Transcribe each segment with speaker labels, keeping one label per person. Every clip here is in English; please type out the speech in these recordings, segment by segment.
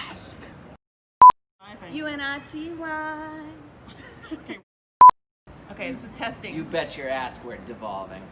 Speaker 1: ask.
Speaker 2: U-N-I-T-Y. Okay, this is testing.
Speaker 1: You bet your ass we're devolving.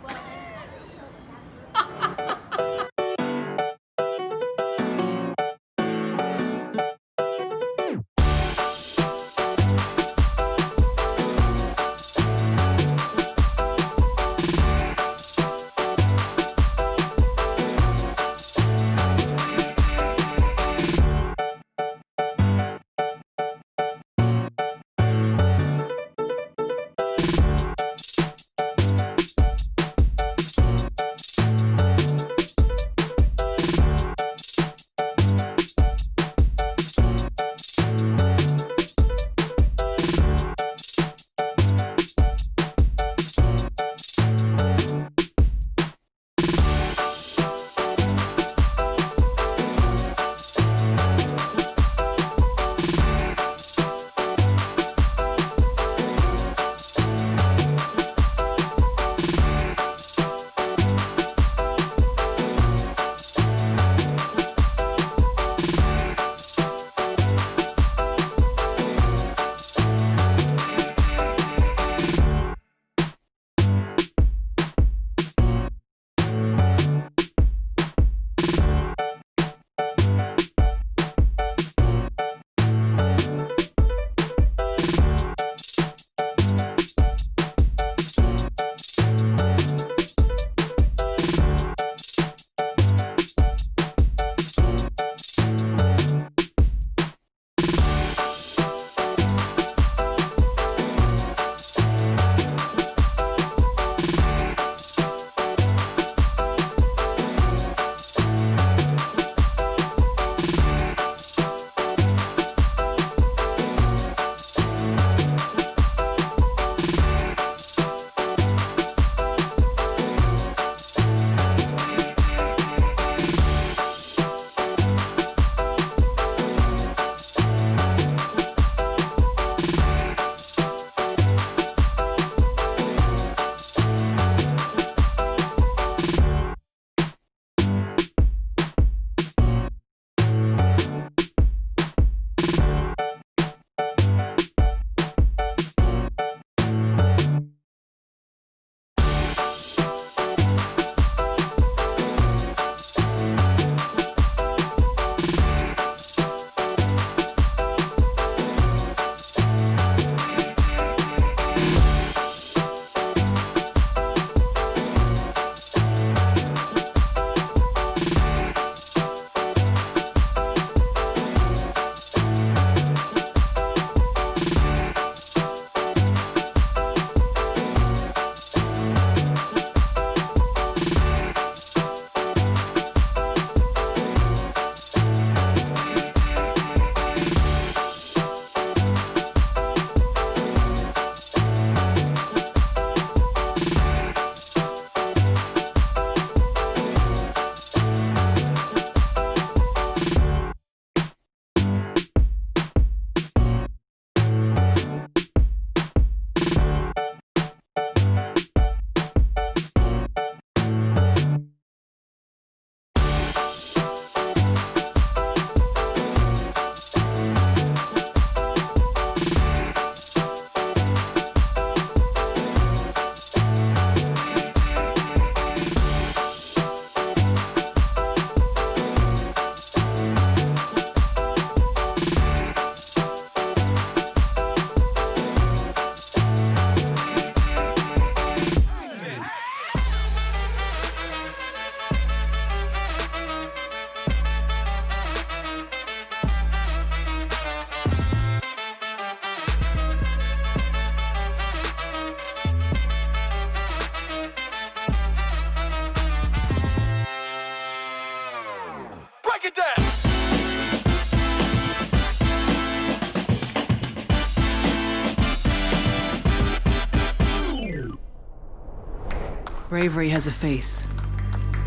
Speaker 3: Bravery has a face,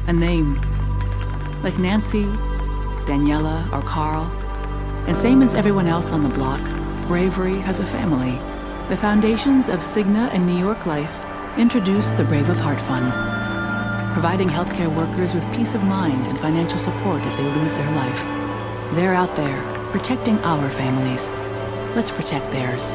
Speaker 3: a name. Like Nancy, Daniela, or Carl. And same as everyone else on the block, Bravery has a family. The foundations of Cigna and New York Life introduce the Brave of Heart Fund, providing healthcare workers with peace of mind and financial support if they lose their life. They're out there, protecting our families. Let's protect theirs.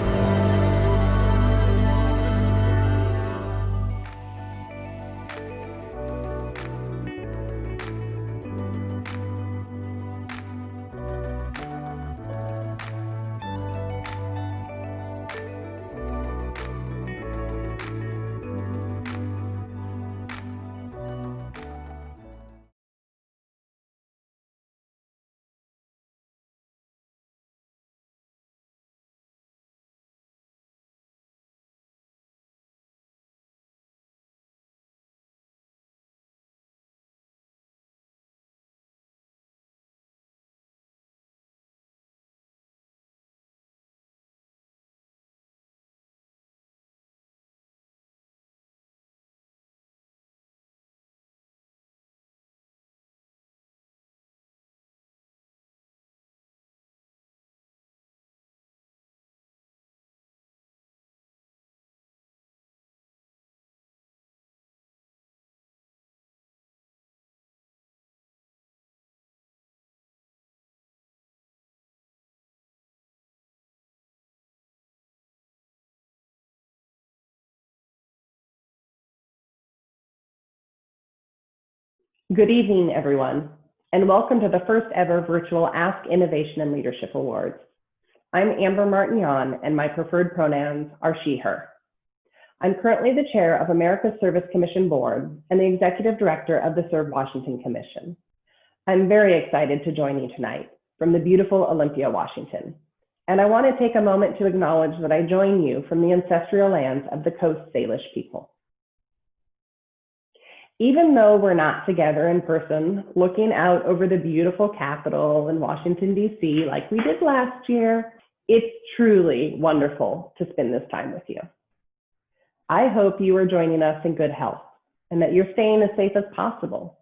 Speaker 4: Good evening, everyone, and welcome to the first ever virtual Ask Innovation and Leadership Awards. I'm Amber Martignon, and my preferred pronouns are she, her. I'm currently the chair of America's Service Commission Board and the executive director of the Serve Washington Commission. I'm very excited to join you tonight from the beautiful Olympia, Washington. And I want to take a moment to acknowledge that I join you from the ancestral lands of the Coast Salish people. Even though we're not together in person, looking out over the beautiful Capitol in Washington, D.C., like we did last year, it's truly wonderful to spend this time with you. I hope you are joining us in good health and that you're staying as safe as possible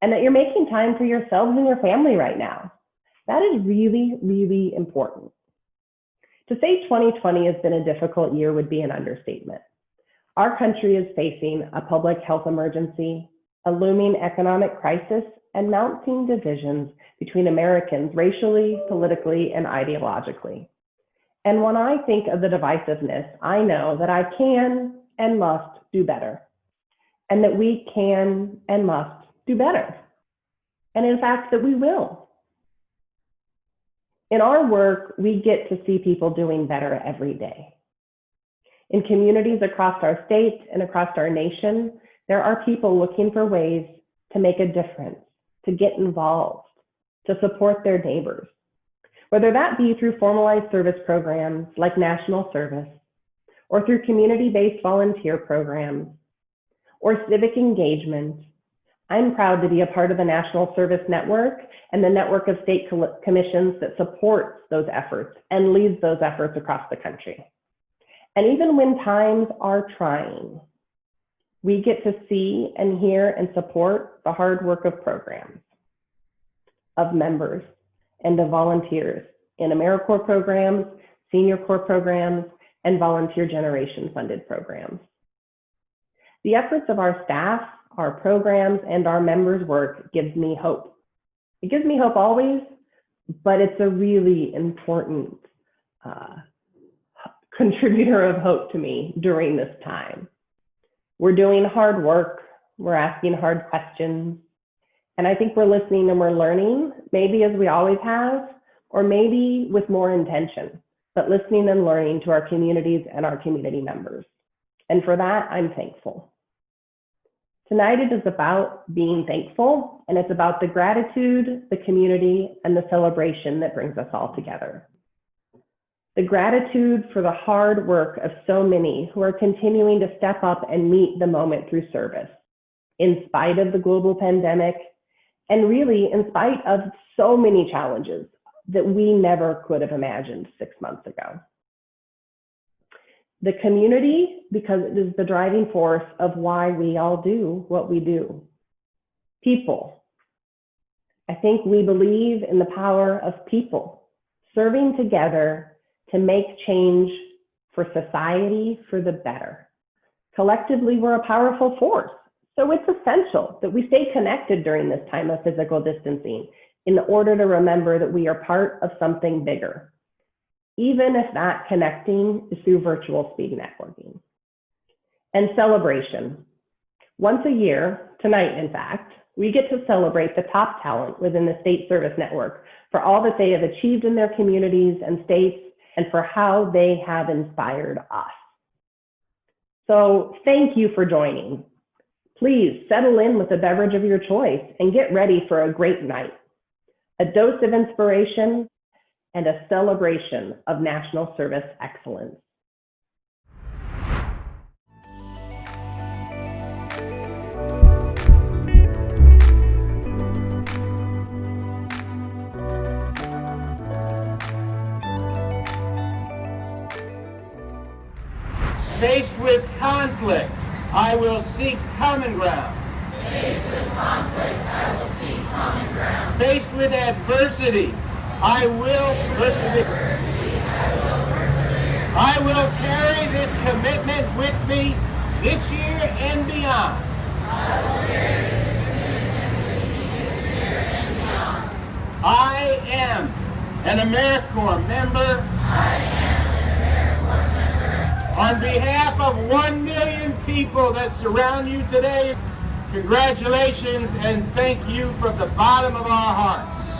Speaker 4: and that you're making time for yourselves and your family right now. That is really, really important. To say 2020 has been a difficult year would be an understatement. Our country is facing a public health emergency, a looming economic crisis, and mounting divisions between Americans racially, politically, and ideologically. And when I think of the divisiveness, I know that I can and must do better, and that we can and must do better, and in fact, that we will. In our work, we get to see people doing better every day. In communities across our state and across our nation, there are people looking for ways to make a difference, to get involved, to support their neighbors, whether that be through formalized service programs like National Service, or through community-based volunteer programs, or civic engagement. I'm proud to be a part of the National Service Network and the network of state commissions that supports those efforts and leads those efforts across the country. And even when times are trying, we get to see and hear and support the hard work of programs, of members, and of volunteers in AmeriCorps programs, Senior Corps programs, and Volunteer Generation funded programs. The efforts of our staff, our programs, and our members' work gives me hope. It gives me hope always, but it's a really important contributor of hope to me during this time. We're doing hard work, we're asking hard questions, and I think we're listening and we're learning, maybe as we always have, or maybe with more intention, but listening and learning to our communities and our community members. And for that, I'm thankful. Tonight it is about being thankful, and it's about the gratitude, the community, and the celebration that brings us all together. The gratitude for the hard work of so many who are continuing to step up and meet the moment through service, in spite of the global pandemic, and really in spite of so many challenges that we never could have imagined 6 months ago. The community, because it is the driving force of why we all do what we do. People. I think we believe in the power of people, serving together to make change for society for the better. Collectively, we're a powerful force. So it's essential that we stay connected during this time of physical distancing in order to remember that we are part of something bigger, even if that connecting is through virtual speed networking. And celebration. Once a year, tonight in fact, we get to celebrate the top talent within the State Service Network for all that they have achieved in their communities and states and for how they have inspired us. So thank you for joining. Please settle in with a beverage of your choice and get ready for a great night. A dose of inspiration and a celebration of national service excellence.
Speaker 5: Faced with conflict, I will seek common ground.
Speaker 6: Faced with conflict, I will seek common ground.
Speaker 5: Faced with adversity, I will persevere. I will carry this commitment with me this year and beyond.
Speaker 6: I will carry this commitment with me this year and beyond.
Speaker 5: I am an AmeriCorps member.
Speaker 6: I am an AmeriCorps member.
Speaker 5: On behalf of 1 million people that surround you today, congratulations and thank you from the bottom of our hearts.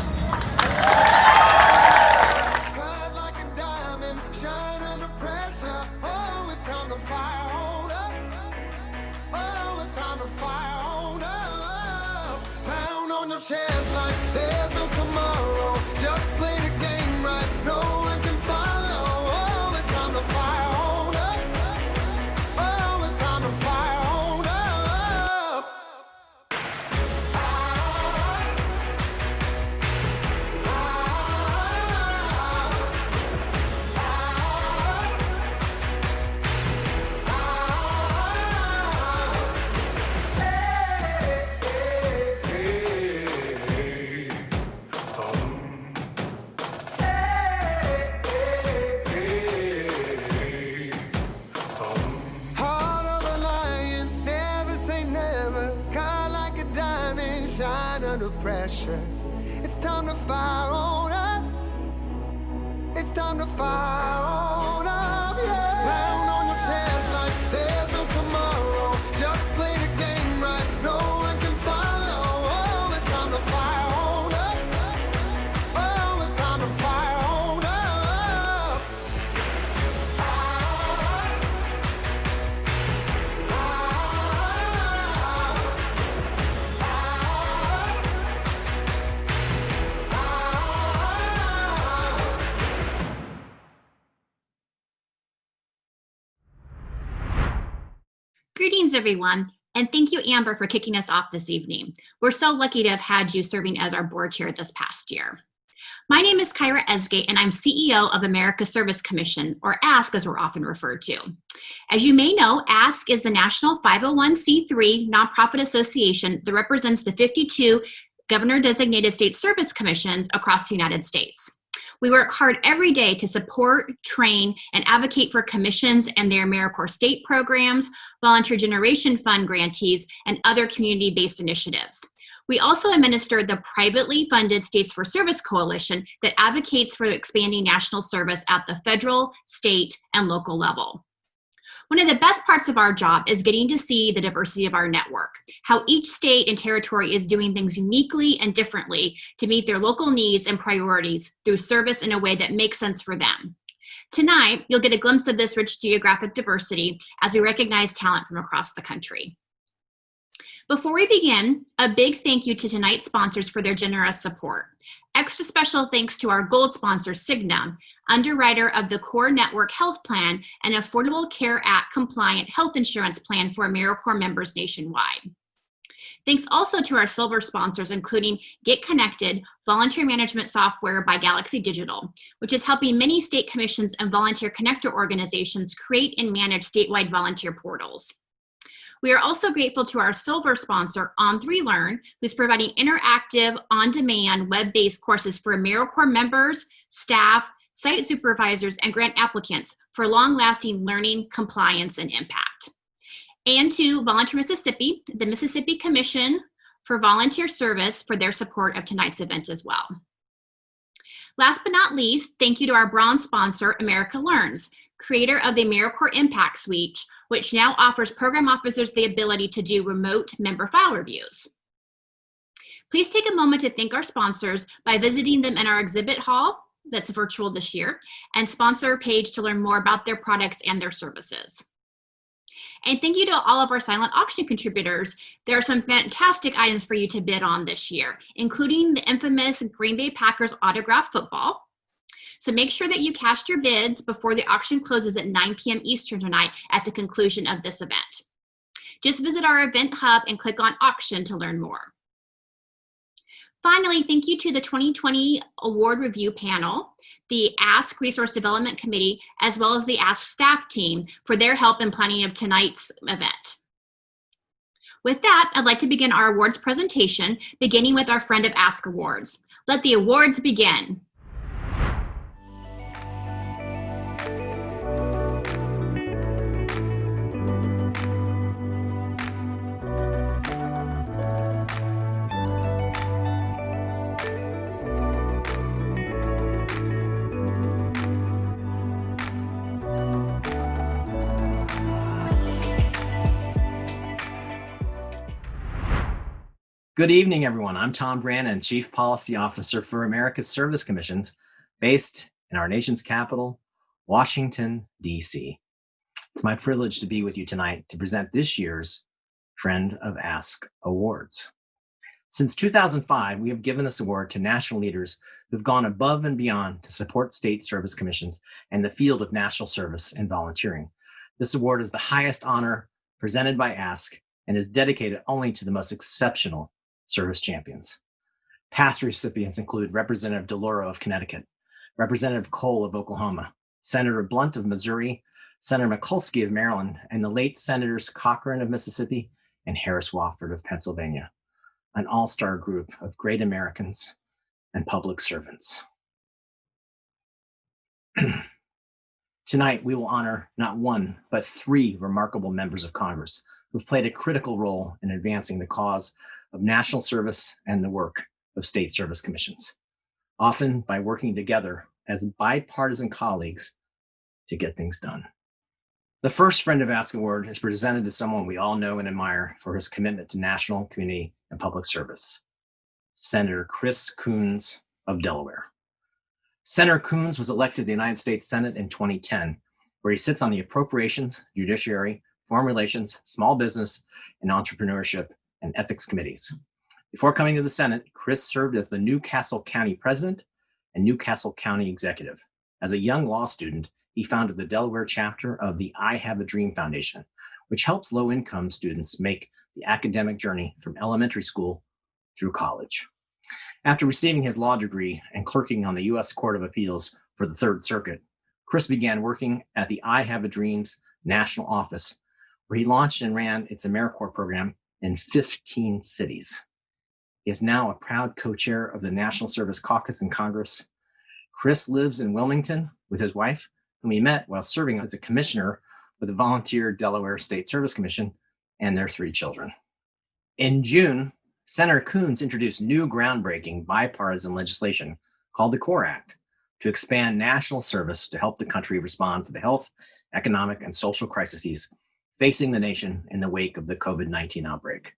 Speaker 7: Cut like a diamond, shine under pressure. Oh, it's time to fire on up. Oh, it's time to fire on up. Pound on your chest like there's no tomorrow. Just play the game right, no one can follow. Oh, it's time to fire on up. Oh, it's time to fire on up. Heart of a lion, never say never. Cut like a diamond, shine under pressure. It's time to fire on up. It's time to fire on up, yeah. Pound on your chest like there's no tomorrow. Just play the game right, no one can follow. Oh, it's time to fire on up. Oh, it's time to fire on up.
Speaker 8: Greetings, everyone, and thank you, Amber, for kicking us off this evening. We're so lucky to have had you serving as our board chair this past year. My name is Kyra Esgate, and I'm CEO of America's Service Commission, or ASK as we're often referred to. As you may know, ASK is the national 501c3 nonprofit association that represents the 52 governor-designated state service commissions across the United States. We work hard every day to support, train, and advocate for commissions and their AmeriCorps state programs, Volunteer Generation Fund grantees, and other community-based initiatives. We also administer the privately funded States for Service Coalition that advocates for expanding national service at the federal, state, and local level. One of the best parts of our job is getting to see the diversity of our network, how each state and territory is doing things uniquely and differently to meet their local needs and priorities through service in a way that makes sense for them. Tonight, you'll get a glimpse of this rich geographic diversity as we recognize talent from across the country. Before we begin, a big thank you to tonight's sponsors for their generous support. Extra special thanks to our gold sponsor, Cigna, underwriter of the Core Network Health Plan and Affordable Care Act compliant health insurance plan for AmeriCorps members nationwide. Thanks also to our silver sponsors, including Get Connected, volunteer management software by Galaxy Digital, which is helping many state commissions and volunteer connector organizations create and manage statewide volunteer portals. We are also grateful to our silver sponsor, On3Learn, who's providing interactive, on-demand, web-based courses for AmeriCorps members, staff, site supervisors, and grant applicants for long-lasting learning, compliance, and impact. And to Volunteer Mississippi, the Mississippi Commission for volunteer service for their support of tonight's event as well. Last but not least, thank you to our bronze sponsor, America Learns, creator of the AmeriCorps Impact Suite, which now offers program officers the ability to do remote member file reviews. Please take a moment to thank our sponsors by visiting them in our exhibit hall, that's virtual this year, and sponsor page to learn more about their products and their services. And thank you to all of our silent auction contributors. There are some fantastic items for you to bid on this year, including the infamous Green Bay Packers autographed football. So make sure that you cast your bids before the auction closes at 9 p.m. Eastern tonight at the conclusion of this event. Just visit our event hub and click on auction to learn more. Finally, thank you to the 2020 Award Review Panel, the Ask Resource Development Committee, as well as the Ask staff team for their help in planning of tonight's event. With that, I'd like to begin our awards presentation, beginning with our Friend of Ask Awards. Let the awards begin.
Speaker 9: Good evening, everyone. I'm Tom Brannan, Chief Policy Officer for America's Service Commissions, based in our nation's capital, Washington, D.C. It's my privilege to be with you tonight to present this year's Friend of Ask Awards. Since 2005, we have given this award to national leaders who've gone above and beyond to support state service commissions and the field of national service and volunteering. This award is the highest honor presented by Ask and is dedicated only to the most exceptional service champions. Past recipients include Representative DeLauro of Connecticut, Representative Cole of Oklahoma, Senator Blunt of Missouri, Senator Mikulski of Maryland, and the late Senators Cochran of Mississippi and Harris Wofford of Pennsylvania, an all-star group of great Americans and public servants. Tonight, we will honor not one, but three remarkable members of Congress who've played a critical role in advancing the cause of national service and the work of state service commissions, often by working together as bipartisan colleagues to get things done. The first Friend of Ask Award is presented to someone we all know and admire for his commitment to national, community, and public service, Senator Chris Coons of Delaware. Senator Coons was elected to the United States Senate in 2010, where he sits on the Appropriations, Judiciary, Foreign Relations, Small Business, and Entrepreneurship and Ethics Committees. Before coming to the Senate, Chris served as the Newcastle County President and Newcastle County Executive. As a young law student, he founded the Delaware chapter of the I Have a Dream Foundation, which helps low-income students make the academic journey from elementary school through college. After receiving his law degree and clerking on the U.S. Court of Appeals for the Third Circuit, Chris began working at the I Have a Dream's national office, where he launched and ran its AmeriCorps program in 15 cities. He is now a proud co-chair of the National Service Caucus in Congress. Chris lives in Wilmington with his wife, whom he met while serving as a commissioner with the Volunteer Delaware State Service Commission, and their three children. In June, Senator Coons introduced new groundbreaking bipartisan legislation called the CORE Act to expand national service to help the country respond to the health, economic, and social crises facing the nation in the wake of the COVID-19 outbreak.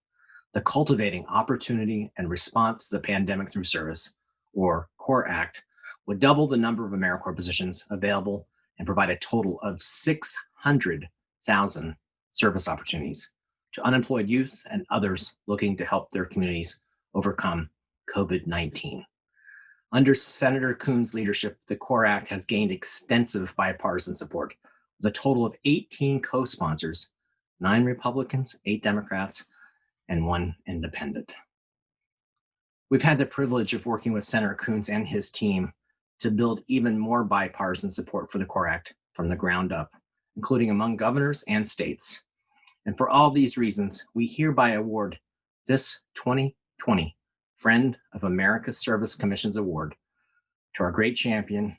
Speaker 9: The Cultivating Opportunity and Response to the Pandemic Through Service, or CORE Act, would double the number of AmeriCorps positions available and provide a total of 600,000 service opportunities to unemployed youth and others looking to help their communities overcome COVID-19. Under Senator Coons' leadership, the CORE Act has gained extensive bipartisan support, with a total of 18 co-sponsors, 9 Republicans, 8 Democrats, and 1 independent. We've had the privilege of working with Senator Coons and his team to build even more bipartisan support for the CORE Act from the ground up, including among governors and states. And for all these reasons, we hereby award this 2020 Friend of America's Service Commissions Award to our great champion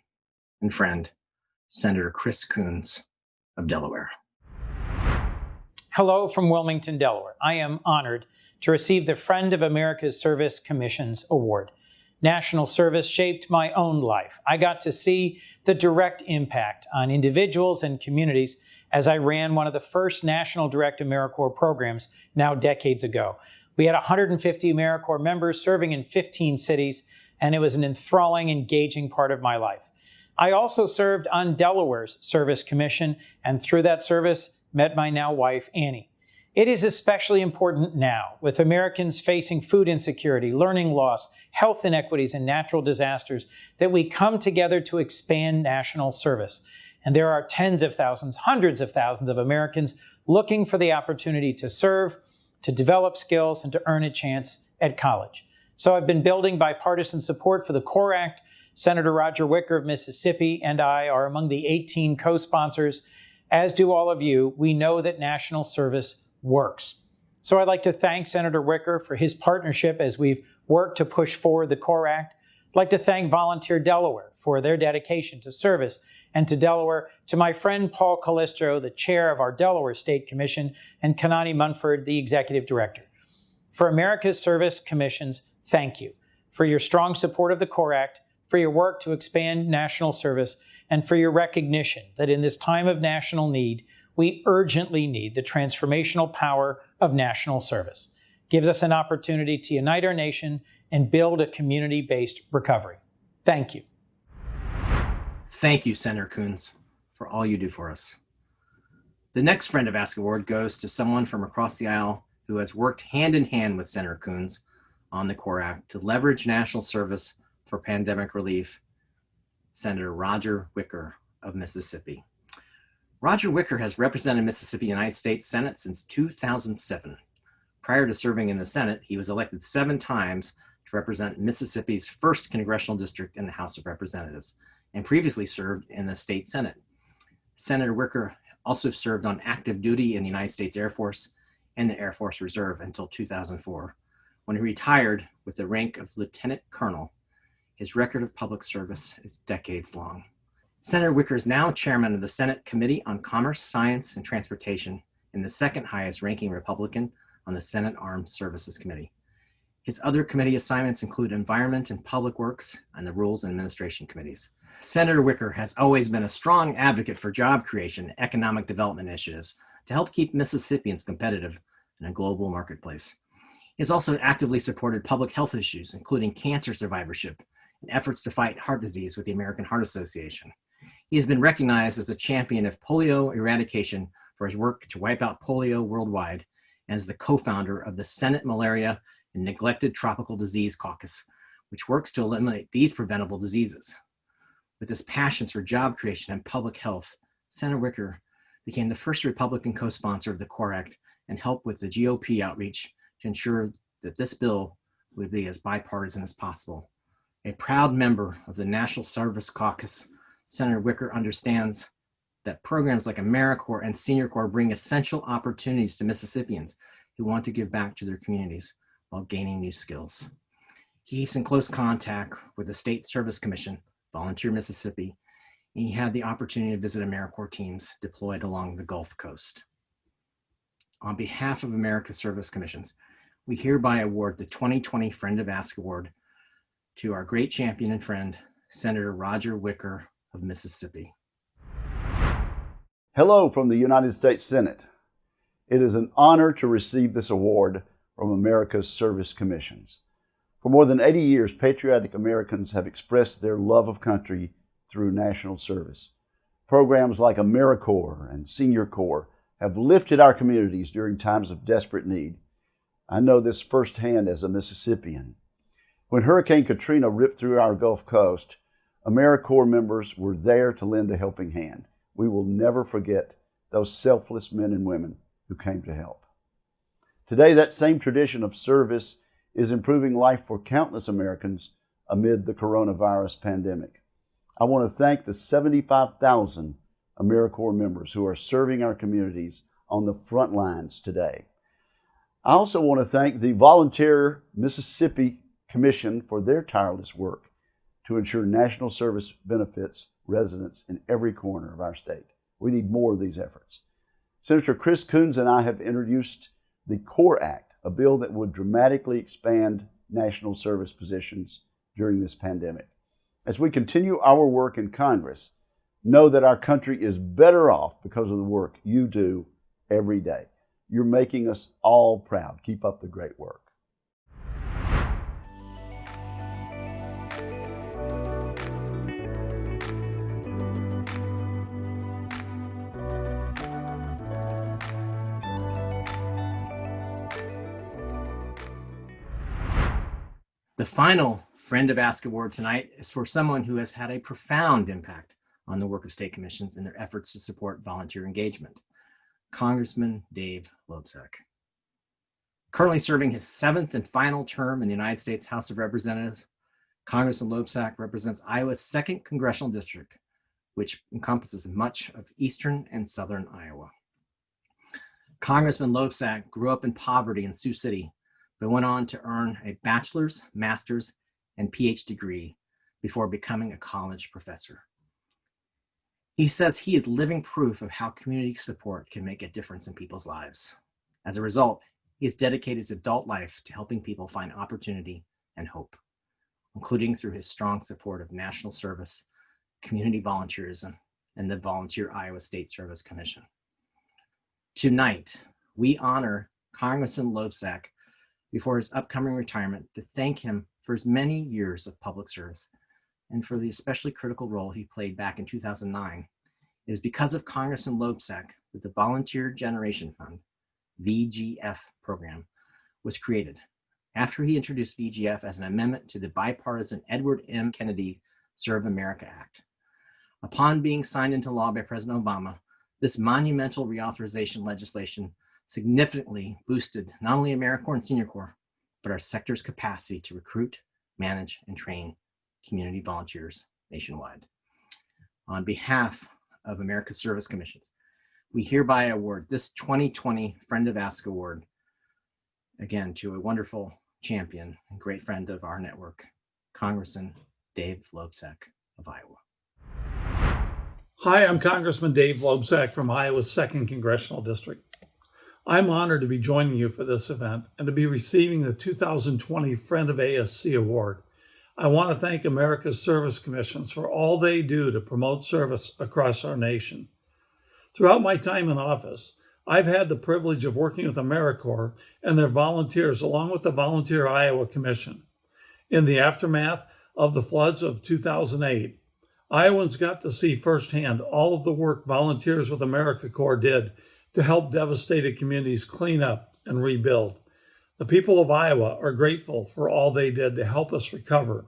Speaker 9: and friend, Senator Chris Coons of Delaware.
Speaker 10: Hello from Wilmington, Delaware. I am honored to receive the Friend of America's Service Commission's Award. National service shaped my own life. I got to see the direct impact on individuals and communities as I ran one of the first national direct AmeriCorps programs now decades ago. We had 150 AmeriCorps members serving in 15 cities, and it was an enthralling, engaging part of my life. I also served on Delaware's Service Commission, and through that service, met my now wife, Annie. It is especially important now, with Americans facing food insecurity, learning loss, health inequities, and natural disasters, that we come together to expand national service. And there are tens of thousands, hundreds of thousands of Americans looking for the opportunity to serve, to develop skills, and to earn a chance at college. So I've been building bipartisan support for the CORE Act. Senator Roger Wicker of Mississippi and I are among the 18 co-sponsors. As do all of you, we know that national service works. So I'd like to thank Senator Wicker for his partnership as we've worked to push forward the CORE Act. I'd like to thank Volunteer Delaware for their dedication to service and to Delaware, to my friend Paul Calistro, the chair of our Delaware State Commission, and Kanani Munford, the executive director. For America's Service Commissions, thank you for your strong support of the CORE Act, for your work to expand national service, and for your recognition that in this time of national need, we urgently need the transformational power of national service. It gives us an opportunity to unite our nation and build a community-based recovery. Thank you.
Speaker 9: Thank you, Senator Coons, for all you do for us. The next Friend of Ask Award goes to someone from across the aisle who has worked hand in hand with Senator Coons on the CORE Act to leverage national service for pandemic relief, Senator Roger Wicker of Mississippi. Roger Wicker has represented Mississippi United States Senate since 2007. Prior to serving in the Senate, he was elected 7 times to represent Mississippi's 1st congressional district in the House of Representatives, and previously served in the state Senate. Senator Wicker also served on active duty in the United States Air Force and the Air Force Reserve until 2004, when he retired with the rank of Lieutenant Colonel. His record of public service is decades long. Senator Wicker is now chairman of the Senate Committee on Commerce, Science, and Transportation, and the 2nd highest ranking Republican on the Senate Armed Services Committee. His other committee assignments include Environment and Public Works and the Rules and Administration Committees. Senator Wicker has always been a strong advocate for job creation and economic development initiatives to help keep Mississippians competitive in a global marketplace. He has also actively supported public health issues, including cancer survivorship and efforts to fight heart disease with the American Heart Association. He has been recognized as a champion of polio eradication for his work to wipe out polio worldwide, and as the co-founder of the Senate Malaria and Neglected Tropical Disease Caucus, which works to eliminate these preventable diseases. With his passions for job creation and public health, Senator Wicker became the first Republican co-sponsor of the CORE Act and helped with the GOP outreach to ensure that this bill would be as bipartisan as possible. A proud member of the National Service Caucus, Senator Wicker understands that programs like AmeriCorps and Senior Corps bring essential opportunities to Mississippians who want to give back to their communities while gaining new skills. He's in close contact with the State Service Commission, Volunteer Mississippi, and he had the opportunity to visit AmeriCorps teams deployed along the Gulf Coast. On behalf of America's Service Commissions, we hereby award the 2020 Friend of Ask Award to our great champion and friend, Senator Roger Wicker of Mississippi.
Speaker 11: Hello from the United States Senate. It is an honor to receive this award from America's Service Commissions. For more than 80 years, patriotic Americans have expressed their love of country through national service. Programs like AmeriCorps and Senior Corps have lifted our communities during times of desperate need. I know this firsthand as a Mississippian. When Hurricane Katrina ripped through our Gulf Coast, AmeriCorps members were there to lend a helping hand. We will never forget those selfless men and women who came to help. Today, that same tradition of service is improving life for countless Americans amid the coronavirus pandemic. I want to thank the 75,000 AmeriCorps members who are serving our communities on the front lines today. I also want to thank the Volunteer Mississippi Commission for their tireless work to ensure national service benefits residents in every corner of our state. We need more of these efforts. Senator Chris Coons and I have introduced the CORE Act, a bill that would dramatically expand national service positions during this pandemic. As we continue our work in Congress, know that our country is better off because of the work you do every day. You're making us all proud. Keep up the great work.
Speaker 9: The final Friend of Ask Award tonight is for someone who has had a profound impact on the work of state commissions in their efforts to support volunteer engagement, Congressman Dave Loebsack. Currently serving his 7th and final term in the United States House of Representatives, Congressman Loebsack represents Iowa's 2nd Congressional District, which encompasses much of eastern and southern Iowa. Congressman Loebsack grew up in poverty in Sioux City, but went on to earn a bachelor's, master's, and PhD degree before becoming a college professor. He says he is living proof of how community support can make a difference in people's lives. As a result, he has dedicated his adult life to helping people find opportunity and hope, including through his strong support of national service, community volunteerism, and the Volunteer Iowa State Service Commission. Tonight, we honor Congressman Loebsack before his upcoming retirement to thank him for his many years of public service and for the especially critical role he played back in 2009. It is because of Congressman Loebsack that the Volunteer Generation Fund, VGF program, was created after he introduced VGF as an amendment to the bipartisan Edward M. Kennedy Serve America Act. Upon being signed into law by President Obama, this monumental reauthorization legislation significantly boosted not only AmeriCorps and Senior Corps, but our sector's capacity to recruit, manage, and train community volunteers nationwide. On behalf of America's Service Commissions, we hereby award this 2020 Friend of Ask Award, again, to a wonderful champion and great friend of our network, Congressman Dave Loebsack of Iowa.
Speaker 12: Hi, I'm Congressman Dave Loebsack from Iowa's 2nd Congressional District. I'm honored to be joining you for this event and to be receiving the 2020 Friend of ASC Award. I want to thank America's Service Commissions for all they do to promote service across our nation. Throughout my time in office, I've had the privilege of working with AmeriCorps and their volunteers along with the Volunteer Iowa Commission. In the aftermath of the floods of 2008, Iowans got to see firsthand all of the work Volunteers with AmeriCorps did to help devastated communities clean up and rebuild. The people of Iowa are grateful for all they did to help us recover.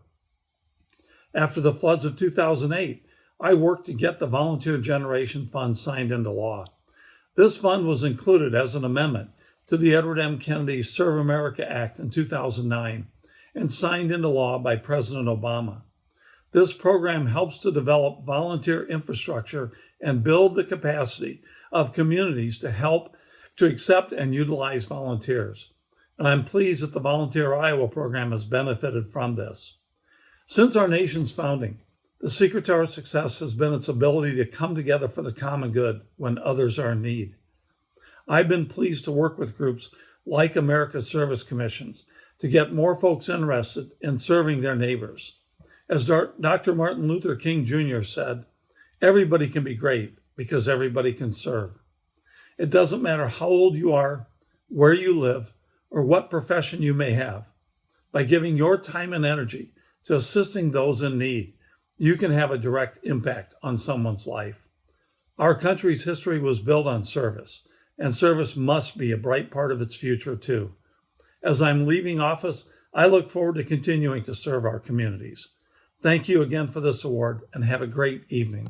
Speaker 12: After the floods of 2008, I worked to get the Volunteer Generation Fund signed into law. This fund was included as an amendment to the Edward M. Kennedy Serve America Act in 2009 and signed into law by President Obama. This program helps to develop volunteer infrastructure and build the capacity of communities to help to accept and utilize volunteers. And I'm pleased that the Volunteer Iowa program has benefited from this. Since our nation's founding, the secret to our success has been its ability to come together for the common good when others are in need. I've been pleased to work with groups like America's Service Commissions to get more folks interested in serving their neighbors. As Dr. Martin Luther King Jr. said, everybody can be great because everybody can serve. It doesn't matter how old you are, where you live, or what profession you may have. By giving your time and energy to assisting those in need, you can have a direct impact on someone's life. Our country's history was built on service, and service must be a bright part of its future too. As I'm leaving office, I look forward to continuing to serve our communities. Thank you again for this award, and have a great evening.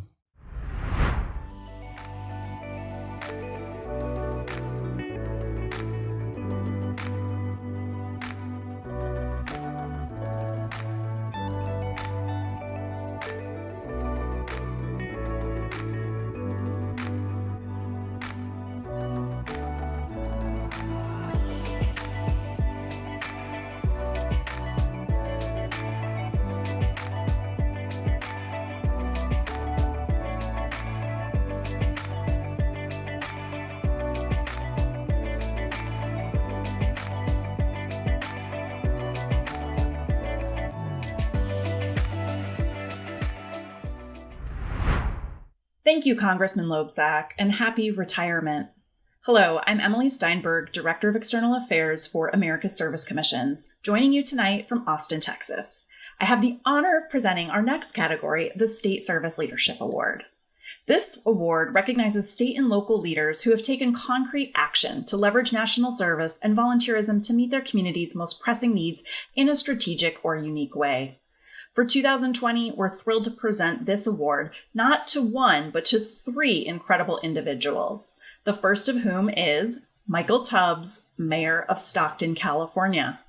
Speaker 2: Thank you, Congressman Loebsack, and happy retirement. Hello, I'm Emily Steinberg, Director of External Affairs for America's Service Commissions, joining you tonight from Austin, Texas. I have the honor of presenting our next category, the State Service Leadership Award. This award recognizes state and local leaders who have taken concrete action to leverage national service and volunteerism to meet their community's most pressing needs in a strategic or unique way. For 2020, we're thrilled to present this award not to one, but to three incredible individuals. The first of whom is Michael Tubbs, Mayor of Stockton, California.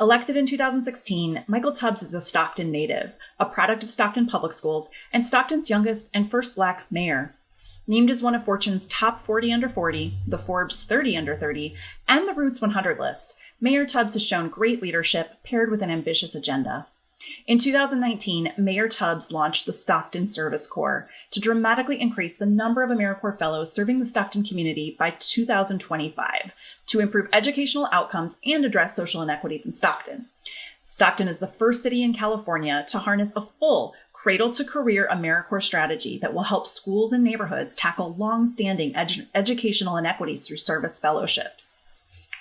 Speaker 2: Elected in 2016, Michael Tubbs is a Stockton native, a product of Stockton Public Schools, and Stockton's youngest and first Black mayor. Named as one of Fortune's top 40 under 40, the Forbes 30 under 30, and the Roots 100 list, Mayor Tubbs has shown great leadership paired with an ambitious agenda. In 2019, Mayor Tubbs launched the Stockton Service Corps to dramatically increase the number of AmeriCorps fellows serving the Stockton community by 2025 to improve educational outcomes and address social inequities in Stockton. Stockton is the first city in California to harness a full cradle-to-career AmeriCorps strategy that will help schools and neighborhoods tackle long-standing educational inequities through service fellowships.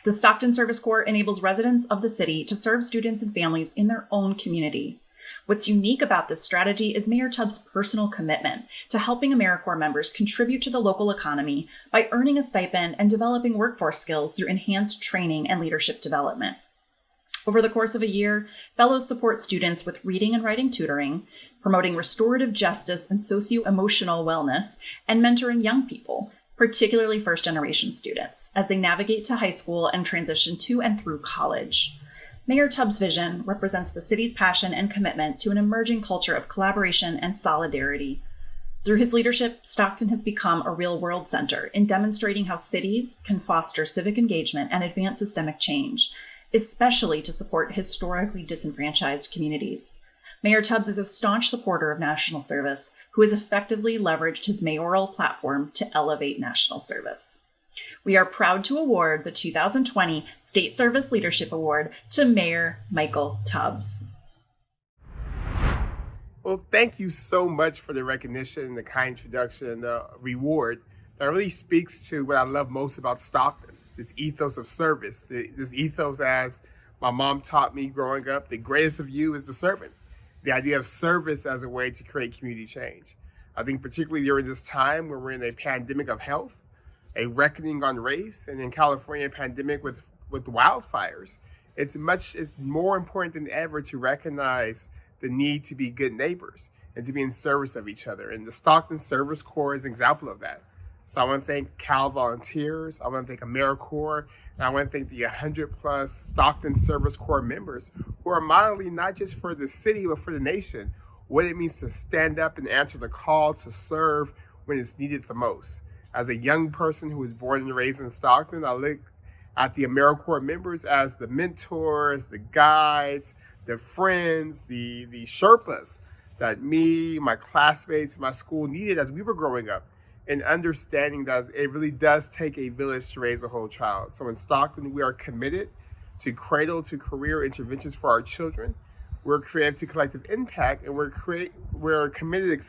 Speaker 2: The Stockton Service Corps enables residents of the city to serve students and families in their own community. What's unique about this strategy is Mayor Tubbs' personal commitment to helping AmeriCorps members contribute to the local economy by earning a stipend and developing workforce skills through enhanced training and leadership development. Over the course of a year, fellows support students with reading and writing tutoring, promoting restorative justice and socio-emotional wellness, and mentoring young people, particularly first-generation students, as they navigate to high school and transition to and through college. Mayor Tubbs' vision represents the city's passion and commitment to an emerging culture of collaboration and solidarity. Through his leadership, Stockton has become a real-world center in demonstrating how cities can foster civic engagement and advance systemic change, especially to support historically disenfranchised communities. Mayor Tubbs is a staunch supporter of national service, who has effectively leveraged his mayoral platform to elevate national service. We are proud to award the 2020 State Service Leadership Award to Mayor Michael Tubbs.
Speaker 13: Well, thank you so much for the recognition, the kind introduction, the reward that really speaks to what I love most about Stockton, this ethos of service, this ethos, as my mom taught me growing up, the greatest of you is the servant. The idea of service as a way to create community change. I think particularly during this time where we're in a pandemic of health, a reckoning on race, and in California, a pandemic with wildfires, it's more important than ever to recognize the need to be good neighbors and to be in service of each other. And the Stockton Service Corps is an example of that. So I want to thank Cal Volunteers, I want to thank AmeriCorps, and I want to thank the 100+ Stockton Service Corps members who are modeling not just for the city, but for the nation, what it means to stand up and answer the call to serve when it's needed the most. As a young person who was born and raised in Stockton, I look at the AmeriCorps members as the mentors, the guides, the friends, the Sherpas that me, my classmates, my school needed as we were growing up. And understanding that it really does take a village to raise a whole child. So in Stockton, we are committed to cradle to career interventions for our children. We're creative to collective impact, and we're committed,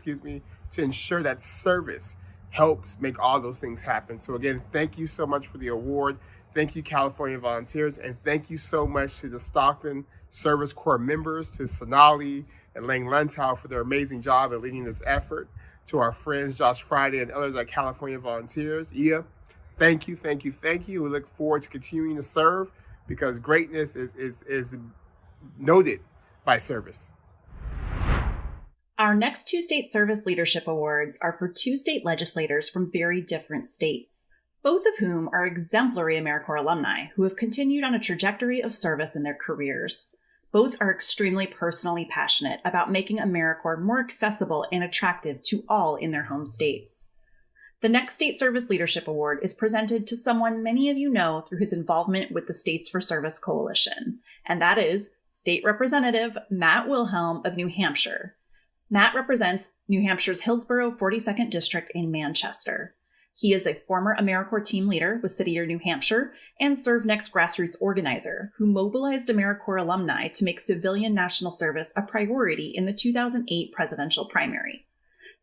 Speaker 13: to ensure that service helps make all those things happen. So again, thank you so much for the award. Thank you, California Volunteers, and thank you so much to the Stockton Service Corps members, to Sonali and Lang Luntau for their amazing job in leading this effort. To our friends, Josh Friday and others at California Volunteers. Thank you. We look forward to continuing to serve because greatness is noted by service.
Speaker 2: Our next two State Service Leadership Awards are for two state legislators from very different states, both of whom are exemplary AmeriCorps alumni who have continued on a trajectory of service in their careers. Both are extremely personally passionate about making AmeriCorps more accessible and attractive to all in their home states. The next State Service Leadership Award is presented to someone many of you know through his involvement with the States for Service Coalition, and that is State Representative Matt Wilhelm of New Hampshire. Matt represents New Hampshire's Hillsborough 42nd District in Manchester. He is a former AmeriCorps team leader with City Year New Hampshire and Serve Next grassroots organizer who mobilized AmeriCorps alumni to make civilian national service a priority in the 2008 presidential primary.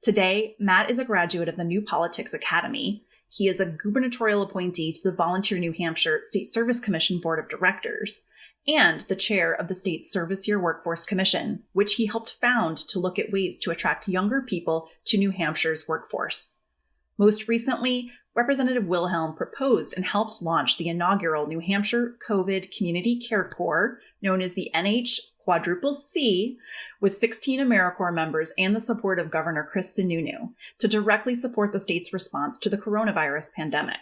Speaker 2: Today, Matt is a graduate of the New Politics Academy. He is a gubernatorial appointee to the Volunteer New Hampshire State Service Commission Board of Directors and the chair of the state's Service Year Workforce Commission, which he helped found to look at ways to attract younger people to New Hampshire's workforce. Most recently, Representative Wilhelm proposed and helped launch the inaugural New Hampshire COVID Community Care Corps, known as the NH-C, with 16 AmeriCorps members and the support of Governor Chris Sununu to directly support the state's response to the coronavirus pandemic.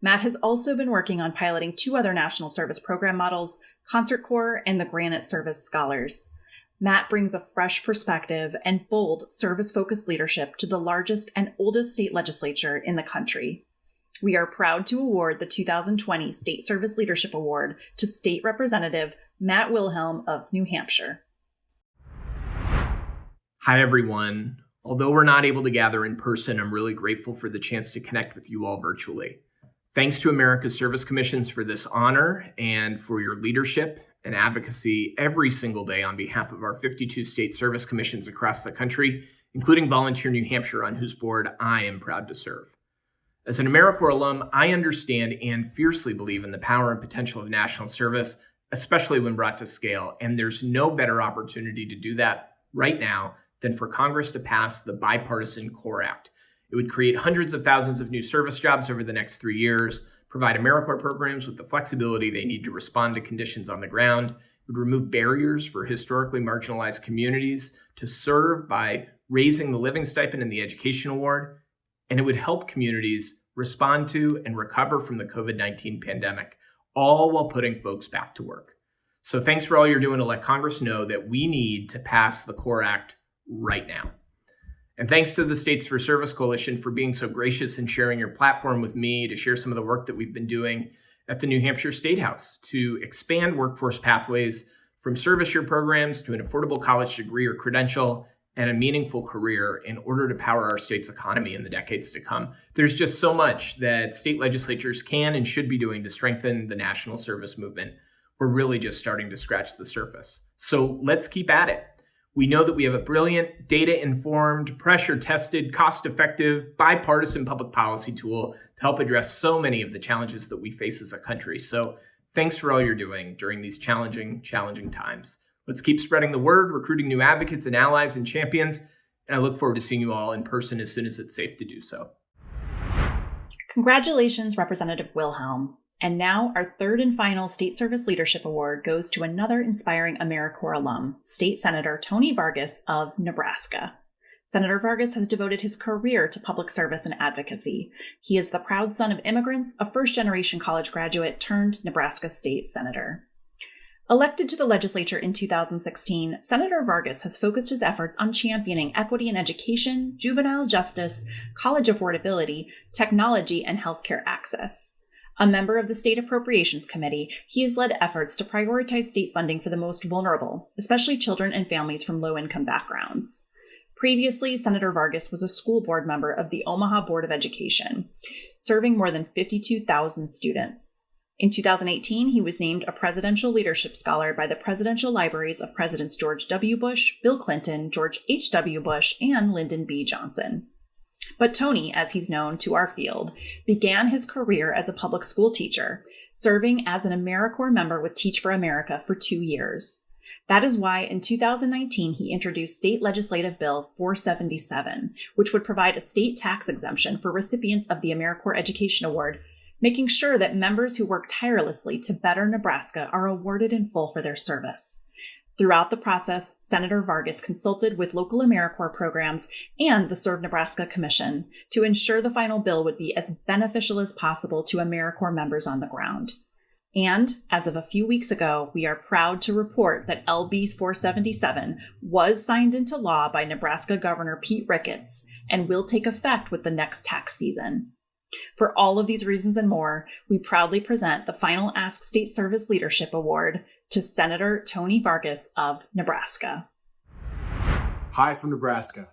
Speaker 2: Matt has also been working on piloting 2 other national service program models, Concert Corps and the Granite Service Scholars. Matt brings a fresh perspective and bold service-focused leadership to the largest and oldest state legislature in the country. We are proud to award the 2020 State Service Leadership Award to State Representative Matt Wilhelm of New Hampshire.
Speaker 14: Hi, everyone. Although we're not able to gather in person, I'm really grateful for the chance to connect with you all virtually. Thanks to America's Service Commissions for this honor and for your leadership and advocacy every single day on behalf of our 52 state service commissions across the country, including Volunteer New Hampshire, on whose board I am proud to serve. As an AmeriCorps alum, I understand and fiercely believe in the power and potential of national service, especially when brought to scale, and there's no better opportunity to do that right now than for Congress to pass the bipartisan CORE Act. It would create hundreds of thousands of new service jobs over the next 3 years, provide AmeriCorps programs with the flexibility they need to respond to conditions on the ground. It would remove barriers for historically marginalized communities to serve by raising the living stipend and the education award. And it would help communities respond to and recover from the COVID-19 pandemic, all while putting folks back to work. So thanks for all you're doing to let Congress know that we need to pass the CORE Act right now. And thanks to the States for Service Coalition for being so gracious and sharing your platform with me to share some of the work that we've been doing at the New Hampshire State House to expand workforce pathways from service year programs to an affordable college degree or credential and a meaningful career in order to power our state's economy in the decades to come. There's just so much that state legislatures can and should be doing to strengthen the national service movement. We're really just starting to scratch the surface. So let's keep at it. We know that we have a brilliant, data-informed, pressure-tested, cost-effective, bipartisan public policy tool to help address so many of the challenges that we face as a country. So thanks for all you're doing during these challenging times. Let's keep spreading the word, recruiting new advocates and allies and champions, and I look forward to seeing you all in person as soon as it's safe to do so.
Speaker 2: Congratulations, Representative Wilhelm. And now our third and final State Service Leadership Award goes to another inspiring AmeriCorps alum, State Senator Tony Vargas of Nebraska. Senator Vargas has devoted his career to public service and advocacy. He is the proud son of immigrants, a first-generation college graduate turned Nebraska State Senator. Elected to the legislature in 2016, Senator Vargas has focused his efforts on championing equity in education, juvenile justice, college affordability, technology, and healthcare access. A member of the State Appropriations Committee, he has led efforts to prioritize state funding for the most vulnerable, especially children and families from low-income backgrounds. Previously, Senator Vargas was a school board member of the Omaha Board of Education, serving more than 52,000 students. In 2018, he was named a Presidential Leadership Scholar by the Presidential Libraries of Presidents George W. Bush, Bill Clinton, George H.W. Bush, and Lyndon B. Johnson. But Tony, as he's known to our field, began his career as a public school teacher, serving as an AmeriCorps member with Teach for America for 2 years. That is why in 2019, he introduced State Legislative Bill 477, which would provide a state tax exemption for recipients of the AmeriCorps Education Award, making sure that members who work tirelessly to better Nebraska are awarded in full for their service. Throughout the process, Senator Vargas consulted with local AmeriCorps programs and the Serve Nebraska Commission to ensure the final bill would be as beneficial as possible to AmeriCorps members on the ground. And as of a few weeks ago, we are proud to report that LB 477 was signed into law by Nebraska Governor Pete Ricketts and will take effect with the next tax season. For all of these reasons and more, we proudly present the final Ask State Service Leadership Award to Senator Tony Vargas of Nebraska.
Speaker 15: Hi from Nebraska.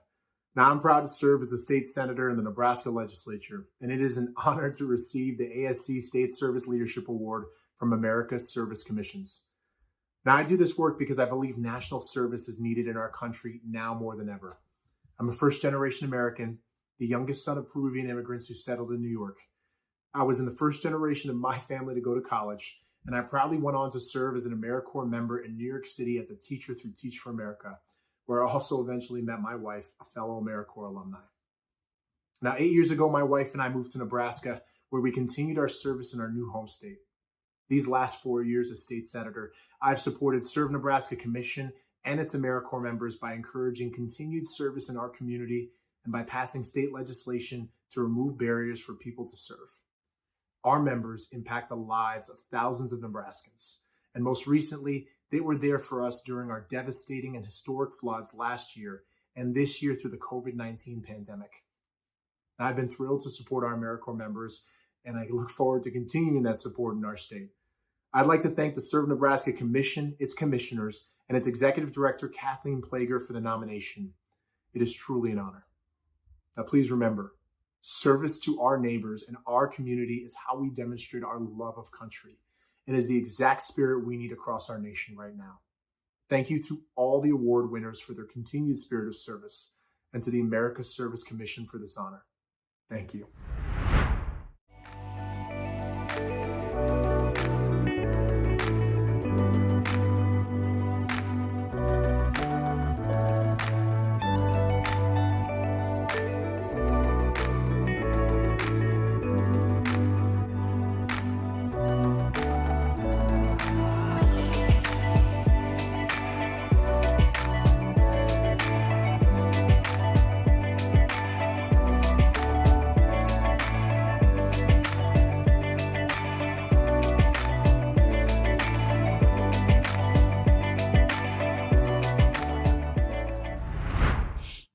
Speaker 15: Now I'm proud to serve as a state senator in the Nebraska legislature, and it is an honor to receive the ASC State Service Leadership Award from America's Service Commissions. Now I do this work because I believe national service is needed in our country now more than ever. I'm a first-generation American, the youngest son of Peruvian immigrants who settled in New York. I was in the first generation of my family to go to college, and I proudly went on to serve as an AmeriCorps member in New York City as a teacher through Teach for America, where I also eventually met my wife, a fellow AmeriCorps alumni. Now, 8 years ago, my wife and I moved to Nebraska, where we continued our service in our new home state. These last 4 years as state senator, I've supported Serve Nebraska Commission and its AmeriCorps members by encouraging continued service in our community and by passing state legislation to remove barriers for people to serve. Our members impact the lives of thousands of Nebraskans, and most recently, they were there for us during our devastating and historic floods last year and this year through the COVID-19 pandemic. I've been thrilled to support our AmeriCorps members, and I look forward to continuing that support in our state. I'd like to thank the Serve Nebraska Commission, its commissioners, and its executive director, Kathleen Plager, for the nomination. It is truly an honor. Now, please remember, service to our neighbors and our community is how we demonstrate our love of country. It is the exact spirit we need across our nation right now. Thank you to all the award winners for their continued spirit of service, and to the America's Service Commission for this honor. Thank you.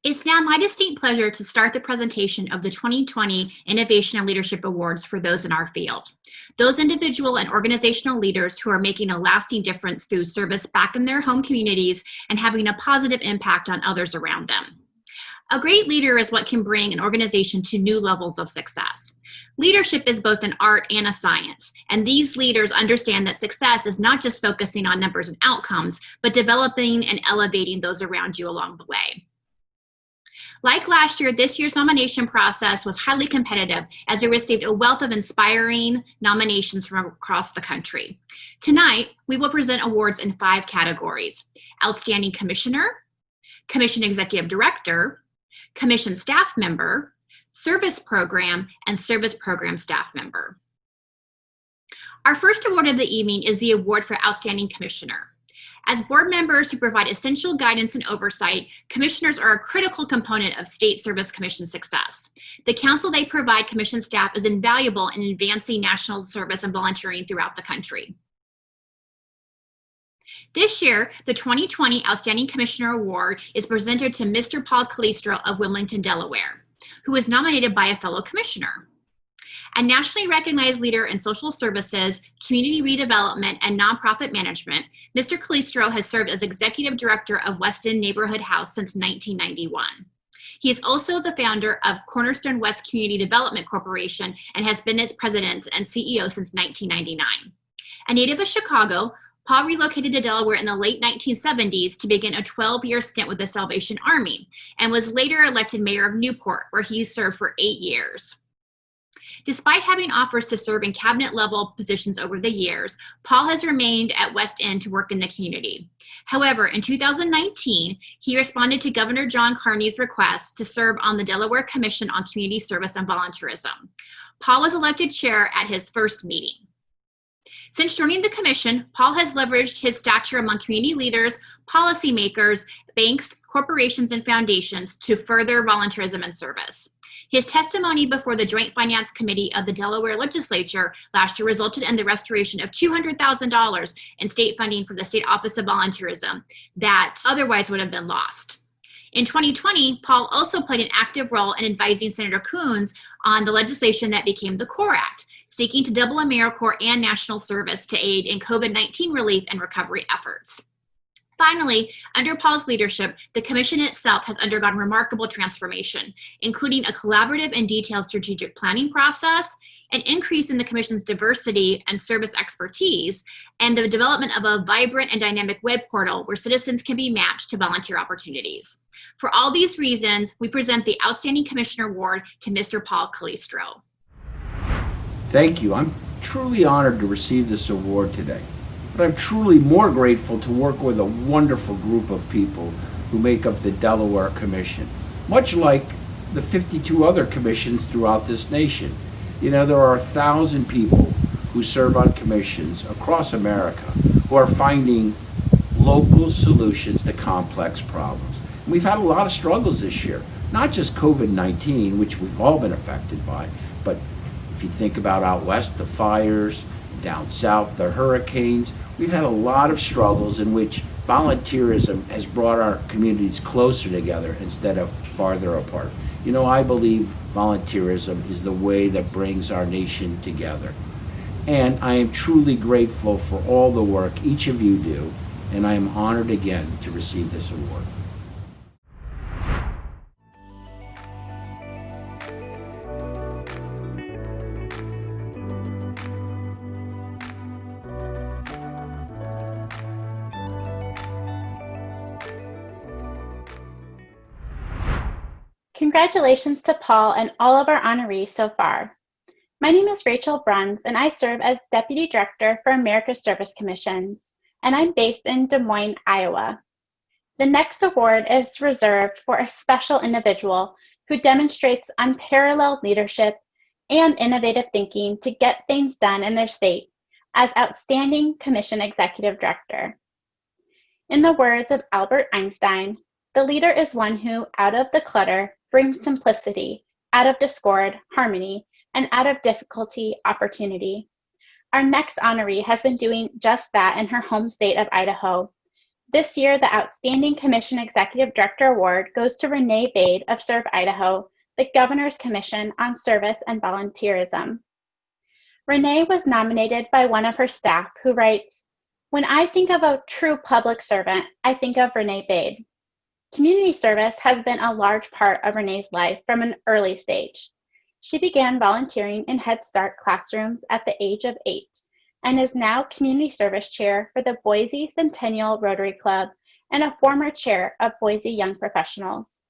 Speaker 8: It's now my distinct pleasure to start the presentation of the 2020 Innovation and Leadership Awards for those in our field. Those individual and organizational leaders who are making a lasting difference through service back in their home communities and having a positive impact on others around them. A great leader is what can bring an organization to new levels of success. Leadership is both an art and a science, and these leaders understand that success is not just focusing on numbers and outcomes, but developing and elevating those around you along the way. Like last year, this year's nomination process was highly competitive as it received a wealth of inspiring nominations from across the country. Tonight, we will present awards in 5 categories: Outstanding Commissioner, Commission Executive Director, Commission Staff Member, Service Program, and Service Program Staff Member. Our first award of the evening is the Award for Outstanding Commissioner. As board members who provide essential guidance and oversight, commissioners are a critical component of State Service Commission success. The counsel they provide commission staff is invaluable in advancing national service and volunteering throughout the country. This year, the 2020 Outstanding Commissioner Award is presented to Mr. Paul Calistro of Wilmington, Delaware, who was nominated by a fellow commissioner. A nationally recognized leader in social services, community redevelopment, and nonprofit management, Mr. Calistro has served as Executive Director of Weston Neighborhood House since 1991. He is also the founder of Cornerstone West Community Development Corporation and has been its president and CEO since 1999. A native of Chicago, Paul relocated to Delaware in the late 1970s to begin a 12-year stint with the Salvation Army and was later elected mayor of Newport, where he served for 8 years. Despite having offers to serve in cabinet-level positions over the years, Paul has remained at West End to work in the community. However, in 2019, he responded to Governor John Carney's request to serve on the Delaware Commission on Community Service and Volunteerism. Paul was elected chair at his first meeting. Since joining the commission, Paul has leveraged his stature among community leaders, policymakers, banks, corporations, and foundations to further volunteerism and service. His testimony before the Joint Finance Committee of the Delaware Legislature last year resulted in the restoration of $200,000 in state funding for the State Office of Volunteerism that otherwise would have been lost. In 2020, Paul also played an active role in advising Senator Coons on the legislation that became the CORE Act, seeking to double AmeriCorps and national service to aid in COVID-19 relief and recovery efforts. Finally, under Paul's leadership, the Commission itself has undergone remarkable transformation, including a collaborative and detailed strategic planning process, an increase in the Commission's diversity and service expertise, and the development of a vibrant and dynamic web portal where citizens can be matched to volunteer opportunities. For all these reasons, we present the Outstanding Commissioner Award to Mr. Paul Calistro.
Speaker 16: Thank you. I'm truly honored to receive this award today. But I'm truly more grateful to work with a wonderful group of people who make up the Delaware Commission, much like the 52 other commissions throughout this nation. You know, there are 1,000 people who serve on commissions across America who are finding local solutions to complex problems. And we've had a lot of struggles this year, not just COVID-19, which we've all been affected by, but if you think about out west, the fires, down south, the hurricanes, we've had a lot of struggles in which volunteerism has brought our communities closer together instead of farther apart. You know, I believe volunteerism is the way that brings our nation together. And I am truly grateful for all the work each of you do, and I am honored again to receive this award.
Speaker 17: Congratulations to Paul and all of our honorees so far. My name is Rachel Bruns, and I serve as Deputy Director for America's Service Commissions, and I'm based in Des Moines, Iowa. The next award is reserved for a special individual who demonstrates unparalleled leadership and innovative thinking to get things done in their state as Outstanding Commission Executive Director. In the words of Albert Einstein, the leader is one who, out of the clutter, brings simplicity, out of discord, harmony, and out of difficulty, opportunity. Our next honoree has been doing just that in her home state of Idaho. This year, the Outstanding Commission Executive Director Award goes to Renee Bade of Serve Idaho, the Governor's Commission on Service and Volunteerism. Renee was nominated by one of her staff who writes, "When I think of a true public servant, I think of Renee Bade." Community service has been a large part of Renee's life from an early stage. She began volunteering in Head Start classrooms at the age of 8 and is now Community Service Chair for the Boise Centennial Rotary Club and a former chair of Boise Young Professionals.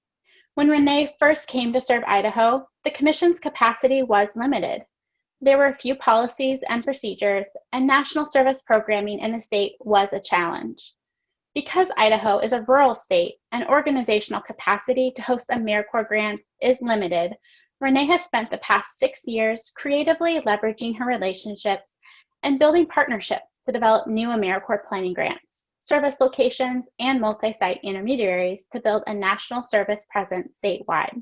Speaker 17: When Renee first came to Serve Idaho, the Commission's capacity was limited. There were few policies and procedures, and national service programming in the state was a challenge. Because Idaho is a rural state and organizational capacity to host AmeriCorps grants is limited, Renee has spent the past 6 years creatively leveraging her relationships and building partnerships to develop new AmeriCorps planning grants, service locations, and multi-site intermediaries to build a national service presence statewide.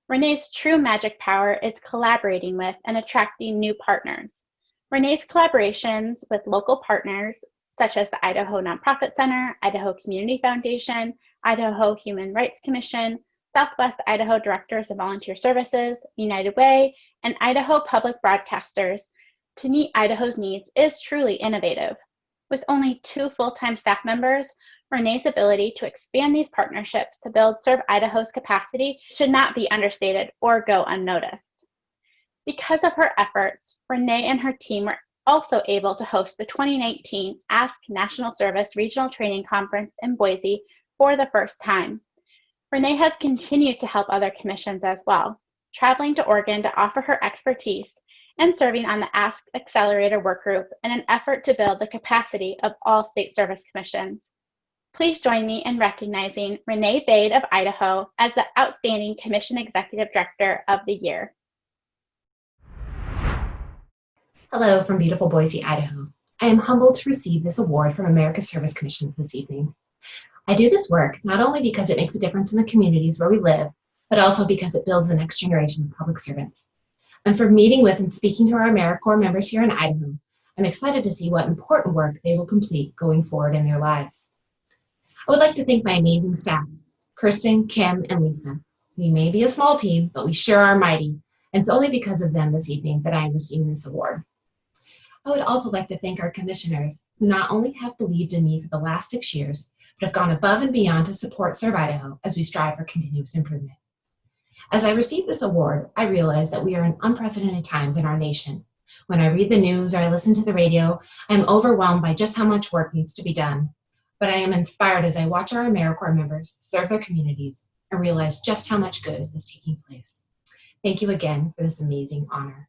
Speaker 17: Renee's true magic power is collaborating with and attracting new partners. Renee's collaborations with local partners such as the Idaho Nonprofit Center, Idaho Community Foundation, Idaho Human Rights Commission, Southwest Idaho Directors of Volunteer Services, United Way, and Idaho Public Broadcasters to meet Idaho's needs is truly innovative. With only 2 full-time staff members, Renee's ability to expand these partnerships to build Serve Idaho's capacity should not be understated or go unnoticed. Because of her efforts, Renee and her team were also able to host the 2019 Ask National Service Regional Training Conference in Boise for the first time. Renee has continued to help other commissions as well, traveling to Oregon to offer her expertise and serving on the Ask Accelerator work group in an effort to build the capacity of all state service commissions. Please join me in recognizing Renee Bade of Idaho as the Outstanding Commission Executive Director of the Year.
Speaker 18: Hello from beautiful Boise, Idaho. I am humbled to receive this award from America's Service Commissions this evening. I do this work not only because it makes a difference in the communities where we live, but also because it builds the next generation of public servants. And from meeting with and speaking to our AmeriCorps members here in Idaho, I'm excited to see what important work they will complete going forward in their lives. I would like to thank my amazing staff, Kirsten, Kim, and Lisa. We may be a small team, but we sure are mighty, and it's only because of them this evening that I am receiving this award. I would also like to thank our commissioners who not only have believed in me for the last 6 years, but have gone above and beyond to support Serve Idaho as we strive for continuous improvement. As I receive this award, I realize that we are in unprecedented times in our nation. When I read the news or I listen to the radio, I am overwhelmed by just how much work needs to be done. But I am inspired as I watch our AmeriCorps members serve their communities and realize just how much good is taking place. Thank you again for this amazing honor.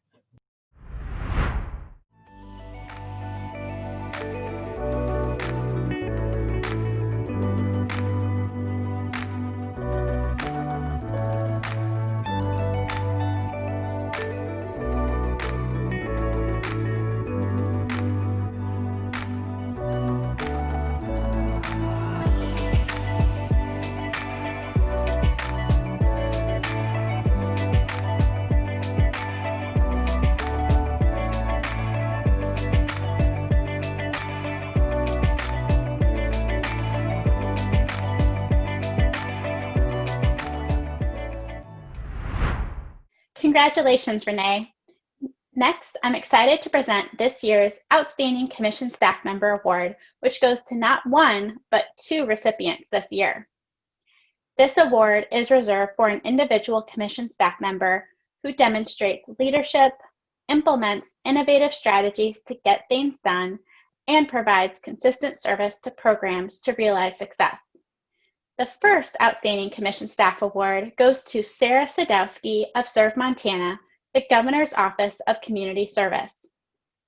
Speaker 17: Congratulations, Renee. Next, I'm excited to present this year's Outstanding Commission Staff Member Award, which goes to not one, but 2 recipients this year. This award is reserved for an individual commission staff member who demonstrates leadership, implements innovative strategies to get things done, and provides consistent service to programs to realize success. The first Outstanding Commission Staff Award goes to Sarah Sadowski of Serve Montana, the Governor's Office of Community Service.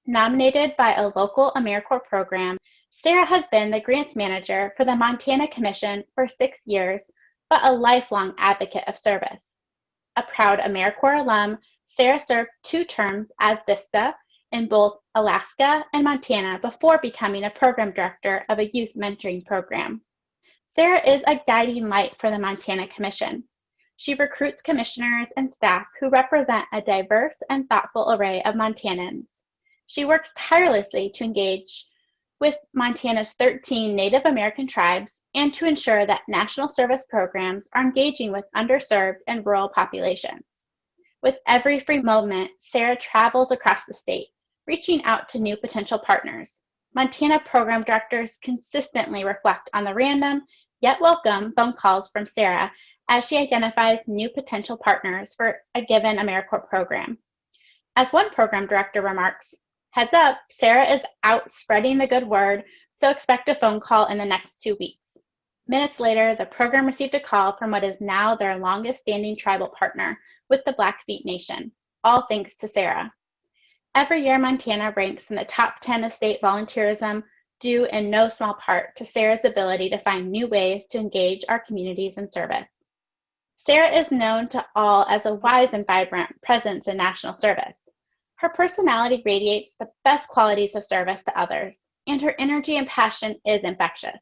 Speaker 17: Nominated by a local AmeriCorps program, Sarah has been the grants manager for the Montana Commission for 6 years, but a lifelong advocate of service. A proud AmeriCorps alum, Sarah served 2 terms as VISTA in both Alaska and Montana before becoming a program director of a youth mentoring program. Sarah is a guiding light for the Montana Commission. She recruits commissioners and staff who represent a diverse and thoughtful array of Montanans. She works tirelessly to engage with Montana's 13 Native American tribes and to ensure that national service programs are engaging with underserved and rural populations. With every free moment, Sarah travels across the state, reaching out to new potential partners. Montana program directors consistently reflect on the random yet welcome phone calls from Sarah as she identifies new potential partners for a given AmeriCorps program. As one program director remarks, "Heads up, Sarah is out spreading the good word, so expect a phone call in the next 2 weeks." Minutes later, the program received a call from what is now their longest standing tribal partner with the Blackfeet Nation, all thanks to Sarah. Every year, Montana ranks in the top 10 of state volunteerism, due in no small part to Sarah's ability to find new ways to engage our communities in service. Sarah is known to all as a wise and vibrant presence in national service. Her personality radiates the best qualities of service to others, and her energy and passion is infectious.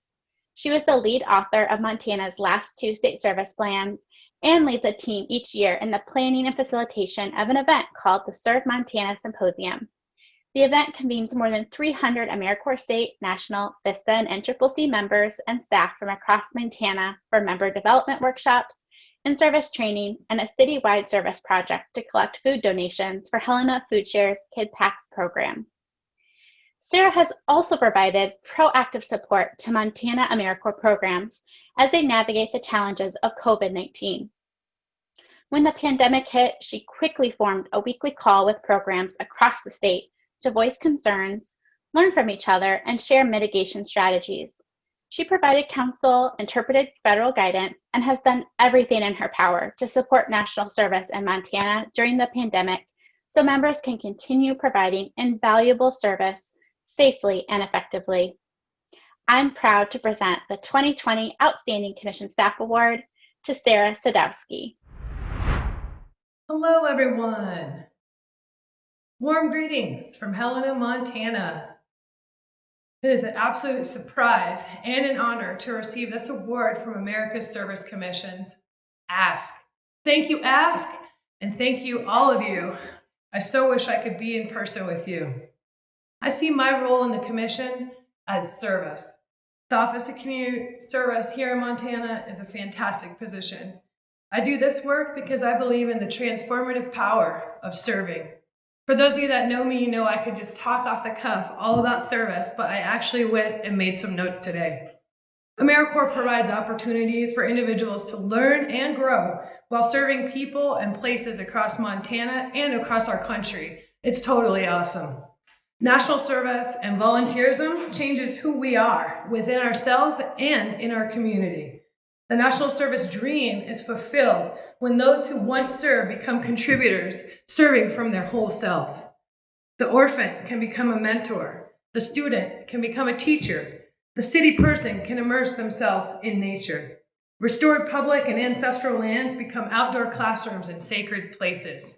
Speaker 17: She was the lead author of Montana's last 2 state service plans and leads a team each year in the planning and facilitation of an event called the Serve Montana Symposium. The event convenes more than 300 AmeriCorps state, national, VISTA, and NCCC members and staff from across Montana for member development workshops, in-service training, and a citywide service project to collect food donations for Helena Food Share's Kid Packs program. Sarah has also provided proactive support to Montana AmeriCorps programs as they navigate the challenges of COVID-19. When the pandemic hit, she quickly formed a weekly call with programs across the state to voice concerns, learn from each other, and share mitigation strategies. She provided counsel, interpreted federal guidance, and has done everything in her power to support national service in Montana during the pandemic so members can continue providing invaluable service safely and effectively. I'm proud to present the 2020 Outstanding Commission Staff Award to Sarah Sadowski.
Speaker 19: Hello, everyone. Warm greetings from Helena, Montana. It is an absolute surprise and an honor to receive this award from America's Service Commissions. Ask. Thank you, Ask, and thank you, all of you. I so wish I could be in person with you. I see my role in the commission as service. The Office of Community Service here in Montana is a fantastic position. I do this work because I believe in the transformative power of serving. For those of you that know me, you know I could just talk off the cuff all about service, but I actually went and made some notes today. AmeriCorps provides opportunities for individuals to learn and grow while serving people and places across Montana and across our country. It's totally awesome. National service and volunteerism changes who we are within ourselves and in our community. The National Service dream is fulfilled when those who once served become contributors, serving from their whole self. The orphan can become a mentor. The student can become a teacher. The city person can immerse themselves in nature. Restored public and ancestral lands become outdoor classrooms and sacred places.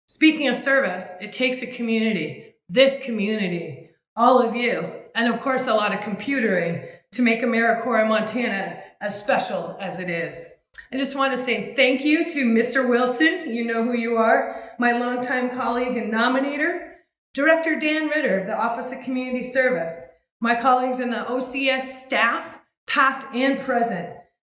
Speaker 19: Speaking of service, it takes a community, this community, all of you, and of course a lot of computering to make AmeriCorps in Montana as special as it is. I just want to say thank you to Mr. Wilson, you know who you are, my longtime colleague and nominator, Director Dan Ritter of the Office of Community Service, my colleagues in the OCS staff, past and present,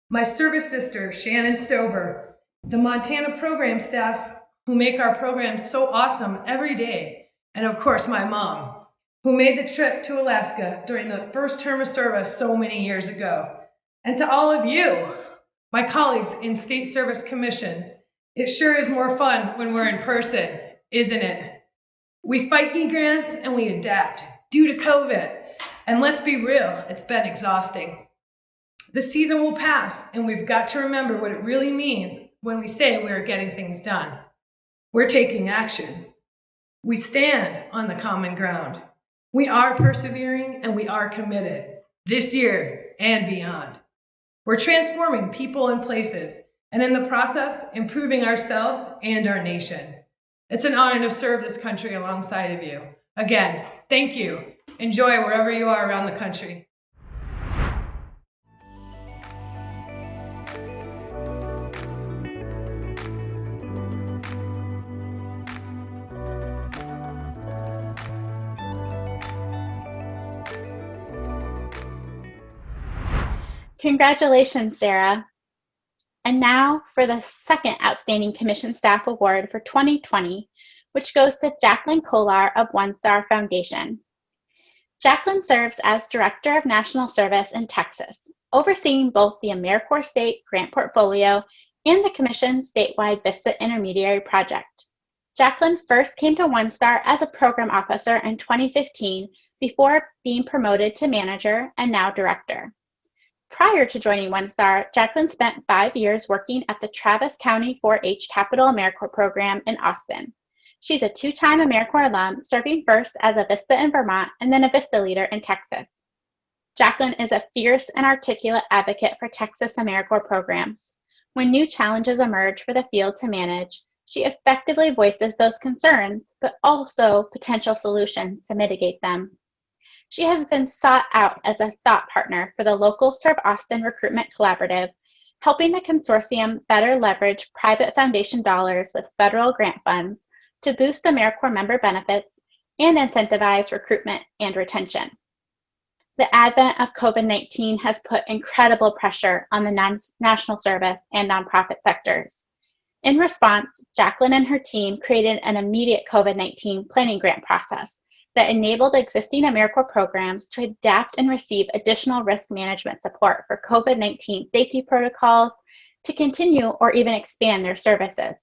Speaker 19: my service sister, Shannon Stober, the Montana program staff who make our programs so awesome every day, and of course my mom, who made the trip to Alaska during the first term of service so many years ago. And to all of you, my colleagues in state service commissions, it sure is more fun when we're in person, isn't it? We fight e-grants and we adapt due to COVID. And let's be real, it's been exhausting. The season will pass, and we've got to remember what it really means when we say we're getting things done. We're taking action. We stand on the common ground. We are persevering and we are committed this year and beyond. We're transforming people and places, and in the process, improving ourselves and our nation. It's an honor to serve this country alongside of you. Again, thank you. Enjoy wherever you are around the country.
Speaker 17: Congratulations, Sarah. And now for the second Outstanding Commission Staff Award for 2020, which goes to Jacqueline Kolar of One Star Foundation. Jacqueline serves as Director of National Service in Texas, overseeing both the AmeriCorps State Grant Portfolio and the Commission's statewide VISTA Intermediary Project. Jacqueline first came to One Star as a program officer in 2015 before being promoted to manager and now director. Prior to joining One Star, Jacqueline spent 5 years working at the Travis County 4-H Capital AmeriCorps program in Austin. She's a 2-time AmeriCorps alum, serving first as a VISTA in Vermont and then a VISTA leader in Texas. Jacqueline is a fierce and articulate advocate for Texas AmeriCorps programs. When new challenges emerge for the field to manage, she effectively voices those concerns, but also potential solutions to mitigate them. She has been sought out as a thought partner for the local Serve Austin Recruitment Collaborative, helping the consortium better leverage private foundation dollars with federal grant funds to boost AmeriCorps member benefits and incentivize recruitment and retention. The advent of COVID-19 has put incredible pressure on the national service and nonprofit sectors. In response, Jacqueline and her team created an immediate COVID-19 planning grant process that enabled existing AmeriCorps programs to adapt and receive additional risk management support for COVID-19 safety protocols to continue or even expand their services.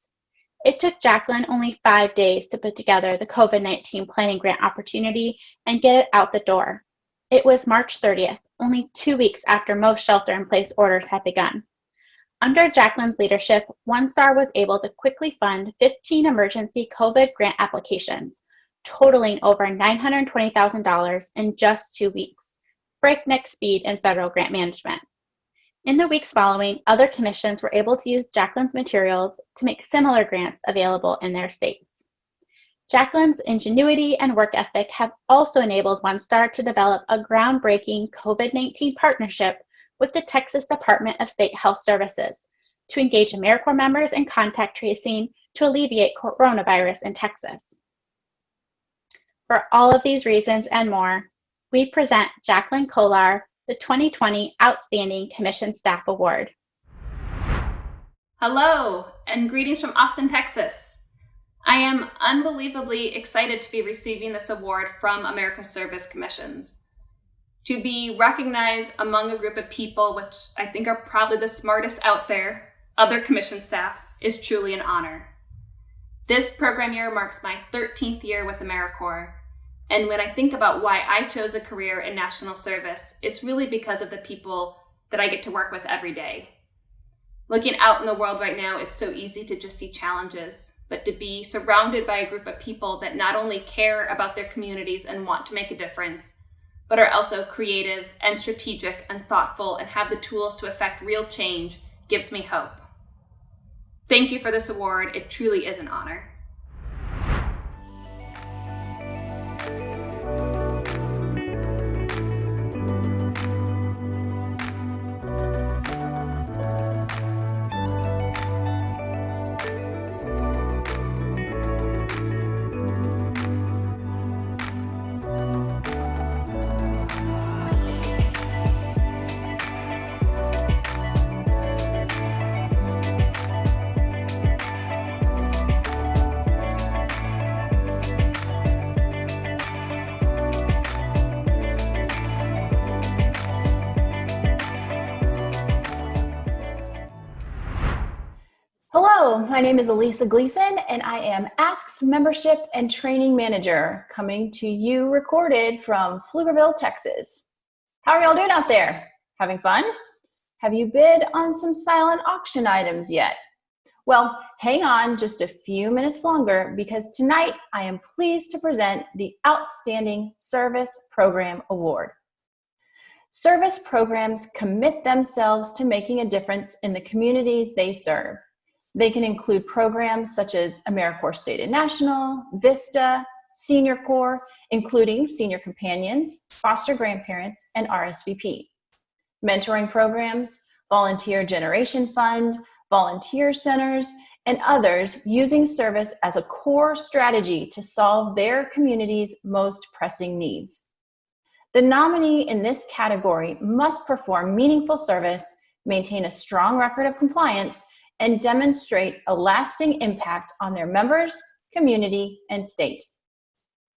Speaker 17: It took Jacqueline only 5 days to put together the COVID-19 planning grant opportunity and get it out the door. It was March 30th, only 2 weeks after most shelter-in-place orders had begun. Under Jacqueline's leadership, One Star was able to quickly fund 15 emergency COVID grant applications, totaling over $920,000 in just 2 weeks, breakneck speed in federal grant management. In the weeks following, other commissions were able to use Jacqueline's materials to make similar grants available in their states. Jacqueline's ingenuity and work ethic have also enabled One Star to develop a groundbreaking COVID-19 partnership with the Texas Department of State Health Services to engage AmeriCorps members in contact tracing to alleviate coronavirus in Texas. For all of these reasons and more, we present Jacqueline Kolar the 2020 Outstanding Commission Staff Award.
Speaker 20: Hello, and greetings from Austin, Texas. I am unbelievably excited to be receiving this award from America's Service Commissions. To be recognized among a group of people, which I think are probably the smartest out there, other commission staff, is truly an honor. This program year marks my 13th year with AmeriCorps, and when I think about why I chose a career in national service, it's really because of the people that I get to work with every day. Looking out in the world right now, it's so easy to just see challenges, but to be surrounded by a group of people that not only care about their communities and want to make a difference, but are also creative and strategic and thoughtful and have the tools to affect real change gives me hope. Thank you for this award. It truly is an honor.
Speaker 21: Hello, my name is Elisa Gleason, and I am ASK's Membership and Training Manager, coming to you recorded from Pflugerville, Texas. How are y'all doing out there? Having fun? Have you bid on some silent auction items yet? Well, hang on just a few minutes longer, because tonight I am pleased to present the Outstanding Service Program Award. Service programs commit themselves to making a difference in the communities they serve. They can include programs such as AmeriCorps State and National, VISTA, Senior Corps, including Senior Companions, Foster Grandparents, and RSVP. Mentoring programs, Volunteer Generation Fund, volunteer centers, and others using service as a core strategy to solve their community's most pressing needs. The nominee in this category must perform meaningful service, maintain a strong record of compliance, and demonstrate a lasting impact on their members, community, and state.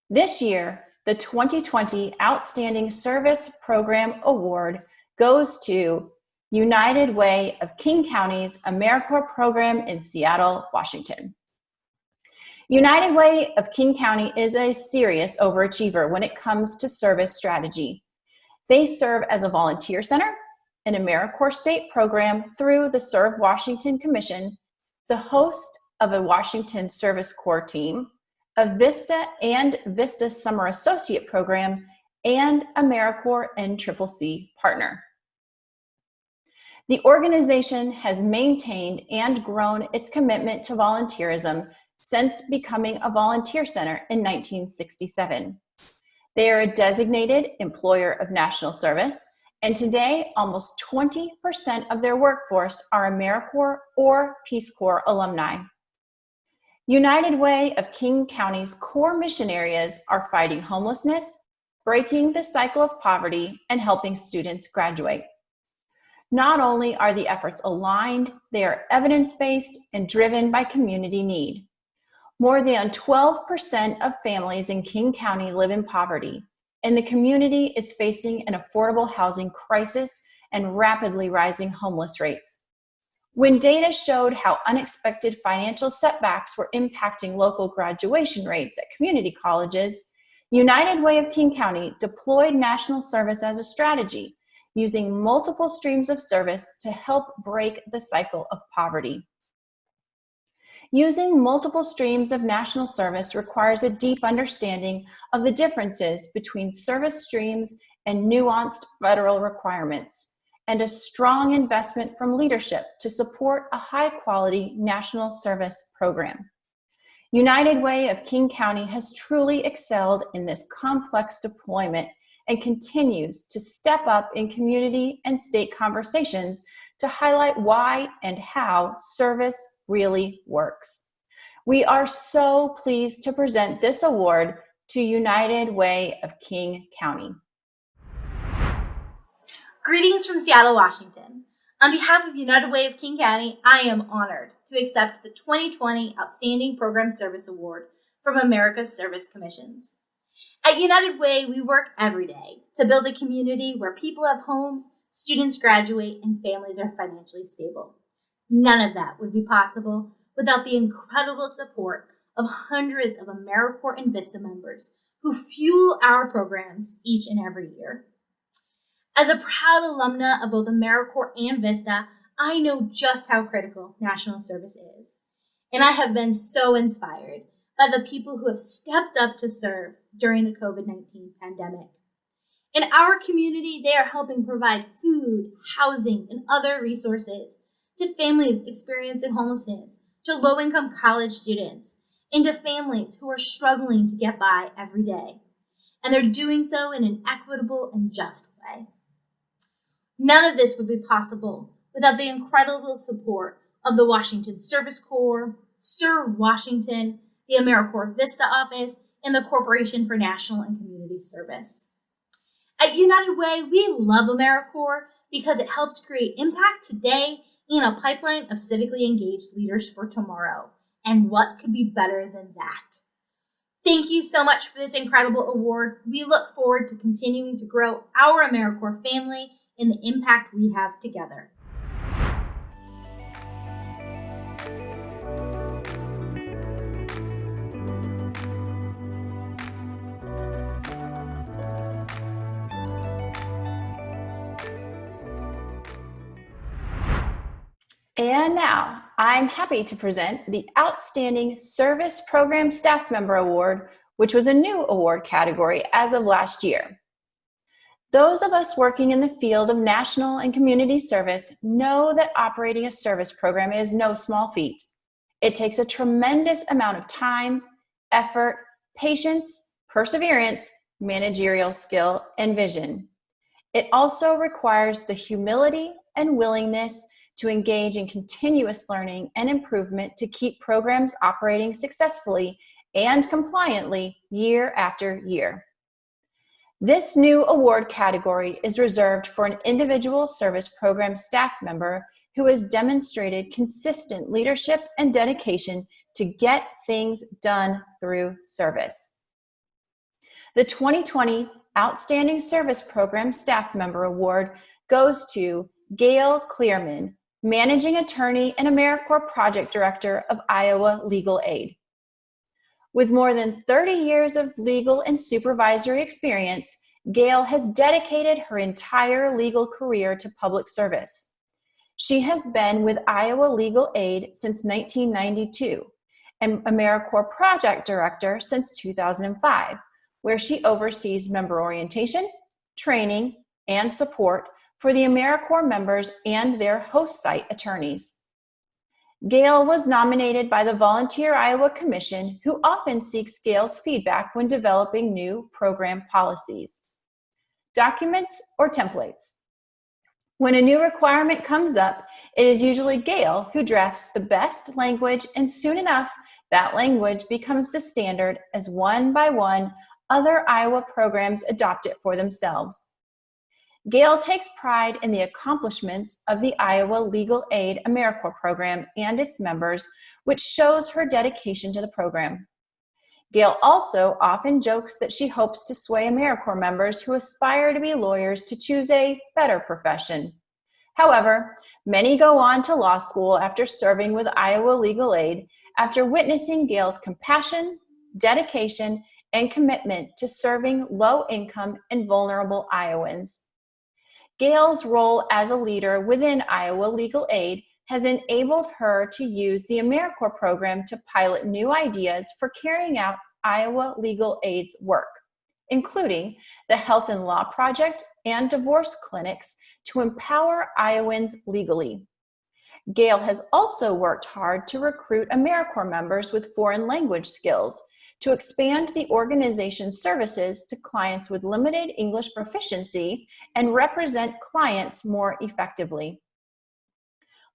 Speaker 21: This year, the 2020 Outstanding Service Program Award goes to United Way of King County's AmeriCorps program in Seattle, Washington. United Way of King County is a serious overachiever when it comes to service strategy. They serve as a volunteer center, an AmeriCorps state program through the Serve Washington Commission, the host of a Washington Service Corps team, a VISTA and VISTA Summer Associate program, and AmeriCorps NCCC partner. The organization has maintained and grown its commitment to volunteerism since becoming a volunteer center in 1967. They are a designated employer of national service, and today, almost 20% of their workforce are AmeriCorps or Peace Corps alumni. United Way of King County's core mission areas are fighting homelessness, breaking the cycle of poverty, and helping students graduate. Not only are the efforts aligned, they are evidence-based and driven by community need. More than 12% of families in King County live in poverty, and the community is facing an affordable housing crisis and rapidly rising homeless rates. When data showed how unexpected financial setbacks were impacting local graduation rates at community colleges, United Way of King County deployed national service as a strategy, using multiple streams of service to help break the cycle of poverty. Using multiple streams of national service requires a deep understanding of the differences between service streams and nuanced federal requirements, and a strong investment from leadership to support a high-quality national service program. United Way of King County has truly excelled in this complex deployment and continues to step up in community and state conversations to highlight why and how service really works. We are so pleased to present this award to United Way of King County.
Speaker 22: Greetings from Seattle, Washington. On behalf of United Way of King County, I am honored
Speaker 1: to accept the 2020 Outstanding Program Service Award from America's Service Commissions. At United Way, we work every day to build a community where people have homes, students graduate, and families are financially stable. None of that would be possible without the incredible support of hundreds of AmeriCorps and VISTA members who fuel our programs each and every year. As a proud alumna of both AmeriCorps and VISTA, I know just how critical national service is. And I have been so inspired by the people who have stepped up to serve during the COVID-19 pandemic. In our community, they are helping provide food, housing, and other resources to families experiencing homelessness, to low-income college students, and to families who are struggling to get by every day. And they're doing so in an equitable and just way. None of this would be possible without the incredible support of the Washington Service Corps, Serve Washington, the AmeriCorps VISTA office, and the Corporation for National and Community Service. At United Way, we love AmeriCorps because it helps create impact today and a pipeline of civically engaged leaders for tomorrow. And what could be better than that? Thank you so much for this incredible award. We look forward to continuing to grow our AmeriCorps family and the impact we have together.
Speaker 21: And now, I'm happy to present the Outstanding Service Program Staff Member Award, which was a new award category as of last year. Those of us working in the field of national and community service know that operating a service program is no small feat. It takes a tremendous amount of time, effort, patience, perseverance, managerial skill, and vision. It also requires the humility and willingness to engage in continuous learning and improvement to keep programs operating successfully and compliantly year after year. This new award category is reserved for an individual service program staff member who has demonstrated consistent leadership and dedication to get things done through service. The 2020 Outstanding Service Program Staff Member Award goes to Gail Clearman, Managing Attorney and AmeriCorps Project Director of Iowa Legal Aid. With more than 30 years of legal and supervisory experience, Gail has dedicated her entire legal career to public service. She has been with Iowa Legal Aid since 1992 and AmeriCorps Project Director since 2005, where she oversees member orientation, training, and support for the AmeriCorps members and their host site attorneys. Gail was nominated by the Volunteer Iowa Commission, who often seeks Gail's feedback when developing new program policies. Documents or templates. When a new requirement comes up, it is usually Gail who drafts the best language, and soon enough, that language becomes the standard as one by one other Iowa programs adopt it for themselves. Gail takes pride in the accomplishments of the Iowa Legal Aid AmeriCorps program and its members, which shows her dedication to the program. Gail also often jokes that she hopes to sway AmeriCorps members who aspire to be lawyers to choose a better profession. However, many go on to law school after serving with Iowa Legal Aid after witnessing Gail's compassion, dedication, and commitment to serving low-income and vulnerable Iowans. Gail's role as a leader within Iowa Legal Aid has enabled her to use the AmeriCorps program to pilot new ideas for carrying out Iowa Legal Aid's work, including the Health and Law Project and divorce clinics to empower Iowans legally. Gail has also worked hard to recruit AmeriCorps members with foreign language skills to expand the organization's services to clients with limited English proficiency and represent clients more effectively.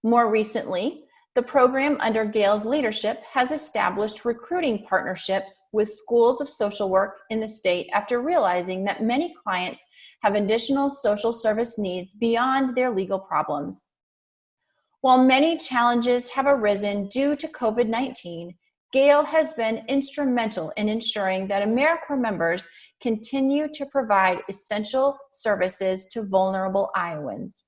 Speaker 21: More recently, the program under Gail's leadership has established recruiting partnerships with schools of social work in the state after realizing that many clients have additional social service needs beyond their legal problems. While many challenges have arisen due to COVID-19, Gale has been instrumental in ensuring that AmeriCorps members continue to provide essential services to vulnerable Iowans.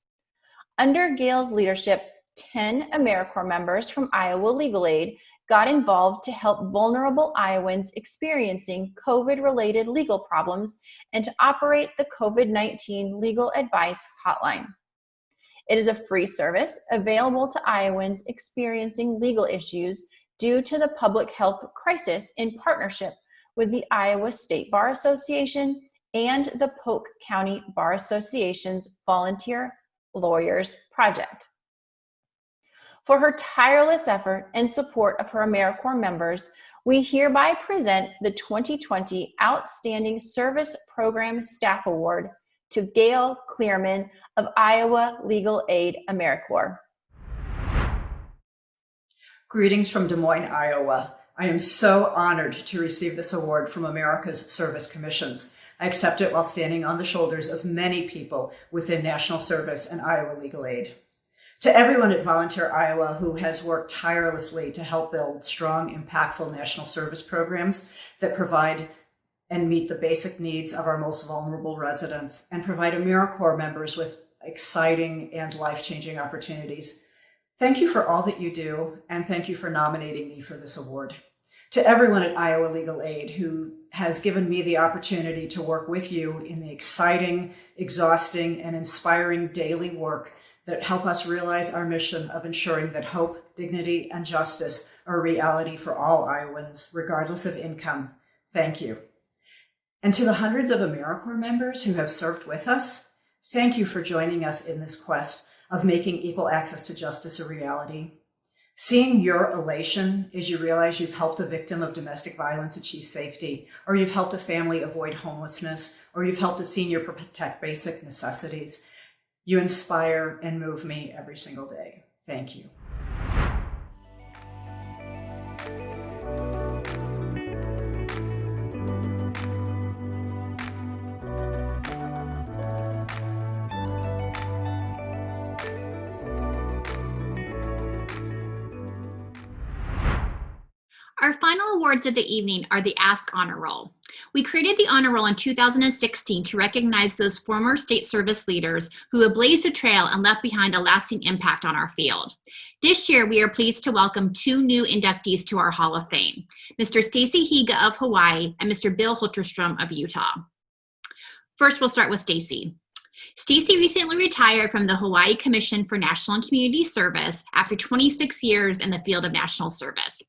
Speaker 21: Under Gale's leadership, 10 AmeriCorps members from Iowa Legal Aid got involved to help vulnerable Iowans experiencing COVID-related legal problems and to operate the COVID-19 Legal Advice Hotline. It is a free service available to Iowans experiencing legal issues due to the public health crisis in partnership with the Iowa State Bar Association and the Polk County Bar Association's Volunteer Lawyers Project. For her tireless effort and support of her AmeriCorps members, we hereby present the 2020 Outstanding Service Program Staff Award to Gail Clearman of Iowa Legal Aid AmeriCorps.
Speaker 3: Greetings from Des Moines, Iowa. I am so honored to receive this award from America's Service Commissions. I accept it while standing on the shoulders of many people within national service and Iowa Legal Aid. To everyone at Volunteer Iowa who has worked tirelessly to help build strong, impactful national service programs that provide and meet the basic needs of our most vulnerable residents and provide AmeriCorps members with exciting and life-changing opportunities. Thank you for all that you do, and thank you for nominating me for this award. To everyone at Iowa Legal Aid who has given me the opportunity to work with you in the exciting, exhausting, and inspiring daily work that help us realize our mission of ensuring that hope, dignity, and justice are a reality for all Iowans, regardless of income. Thank you. And to the hundreds of AmeriCorps members who have served with us, thank you for joining us in this quest of making equal access to justice a reality. Seeing your elation as you realize you've helped a victim of domestic violence achieve safety, or you've helped a family avoid homelessness, or you've helped a senior protect basic necessities, you inspire and move me every single day. Thank you.
Speaker 8: Our final awards of the evening are the Ask Honor Roll. We created the Honor Roll in 2016 to recognize those former state service leaders who have blazed a trail and left behind a lasting impact on our field. This year, we are pleased to welcome 2 new inductees to our Hall of Fame, Mr. Stacy Higa of Hawaii and Mr. Bill Hulterstrom of Utah. First, we'll start with Stacy. Stacy recently retired from the Hawaii Commission for National and Community Service after 26 years in the field of national service.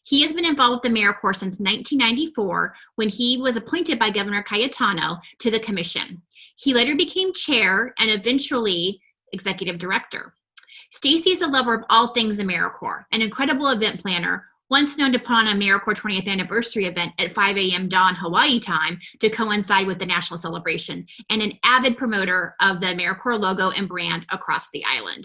Speaker 8: He has been involved with the AmeriCorps since 1994 when he was appointed by Governor Cayetano to the commission. He later became chair and eventually executive director. Stacy is a lover of all things AmeriCorps, an incredible event planner, once known to put on an AmeriCorps 20th anniversary event at 5 a.m. dawn Hawaii time to coincide with the national celebration, and an avid promoter of the AmeriCorps logo and brand across the island.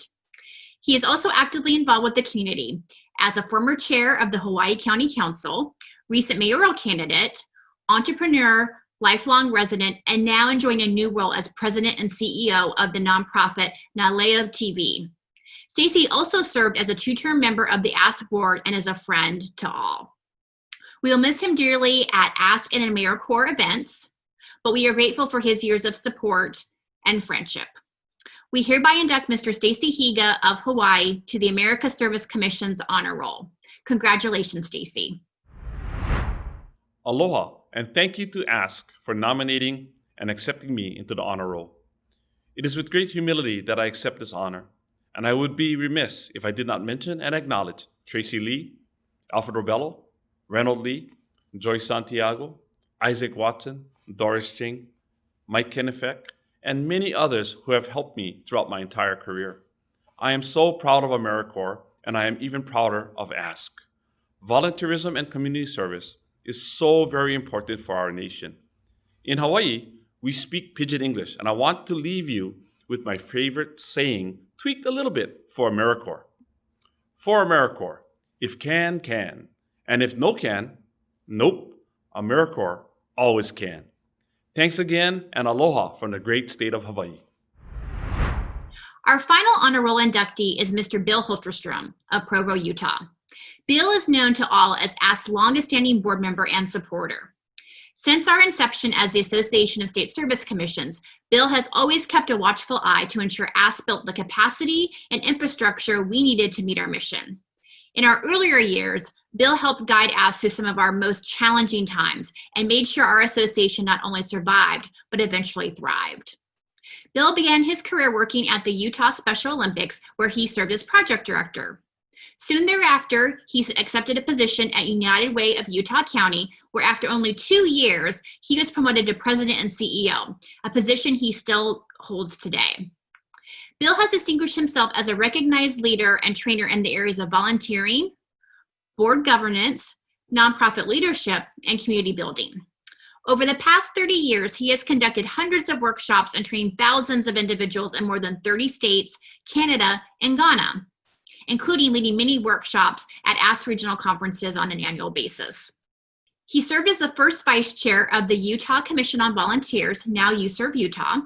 Speaker 8: He is also actively involved with the community as a former chair of the Hawaii County Council, recent mayoral candidate, entrepreneur, lifelong resident, and now enjoying a new role as president and CEO of the nonprofit Nalea TV. Stacy also served as a 2-term member of the Ask Board and is a friend to all. We will miss him dearly at Ask and AmeriCorps events, but we are grateful for his years of support and friendship. We hereby induct Mr. Stacy Higa of Hawaii to the America's Service Commission's Honor Roll. Congratulations, Stacy.
Speaker 22: Aloha, and thank you to Ask for nominating and accepting me into the Honor Roll. It is with great humility that I accept this honor, and I would be remiss if I did not mention and acknowledge Tracy Lee, Alfred Robello, Reynold Lee, Joyce Santiago, Isaac Watson, Doris Ching, Mike Kenefek, and many others who have helped me throughout my entire career. I am so proud of AmeriCorps, and I am even prouder of Ask. Volunteerism and community service is so very important for our nation. In Hawaii, we speak Pidgin English, and I want to leave you with my favorite saying, tweaked a little bit for AmeriCorps. For AmeriCorps, if can, can. And if no can, nope, AmeriCorps always can. Thanks again, and aloha from the great state of Hawaii.
Speaker 8: Our final honor roll inductee is Mr. Bill Hulterstrom of Provo, Utah. Bill is known to all as ASK's longest-standing board member and supporter. Since our inception as the Association of State Service Commissions, Bill has always kept a watchful eye to ensure ASK built the capacity and infrastructure we needed to meet our mission. In our earlier years, Bill helped guide ASK through some of our most challenging times and made sure our association not only survived, but eventually thrived. Bill began his career working at the Utah Special Olympics, where he served as project director. Soon thereafter, he accepted a position at United Way of Utah County, where after only 2 years, he was promoted to president and CEO, a position he still holds today. Bill has distinguished himself as a recognized leader and trainer in the areas of volunteering, board governance, nonprofit leadership, and community building. Over the past 30 years, he has conducted hundreds of workshops and trained thousands of individuals in more than 30 states, Canada, and Ghana, including leading many workshops at ASK regional conferences on an annual basis. He served as the first vice chair of the Utah Commission on Volunteers, now UServe Utah,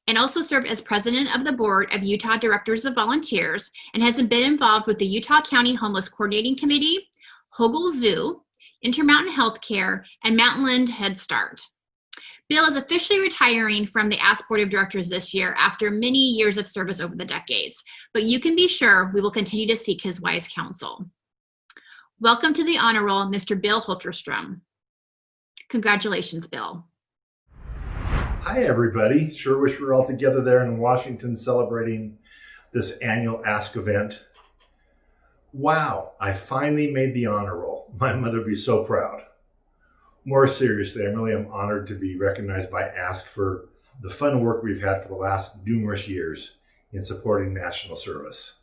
Speaker 8: and also served as president of the board of Utah Directors of Volunteers, and has been involved with the Utah County Homeless Coordinating Committee, Hogle Zoo, Intermountain Healthcare, and Mountainland Head Start. Bill is officially retiring from the ASK Board of Directors this year after many years of service over the decades, but you can be sure we will continue to seek his wise counsel. Welcome to the honor roll, Mr. Bill Hulterstrom. Congratulations, Bill.
Speaker 4: Hi, everybody. Sure wish we were all together there in Washington celebrating this annual ASK event. Wow, I finally made the honor roll. My mother would be so proud. More seriously, I really am honored to be recognized by ASK for the fun work we've had for the last numerous years in supporting national service.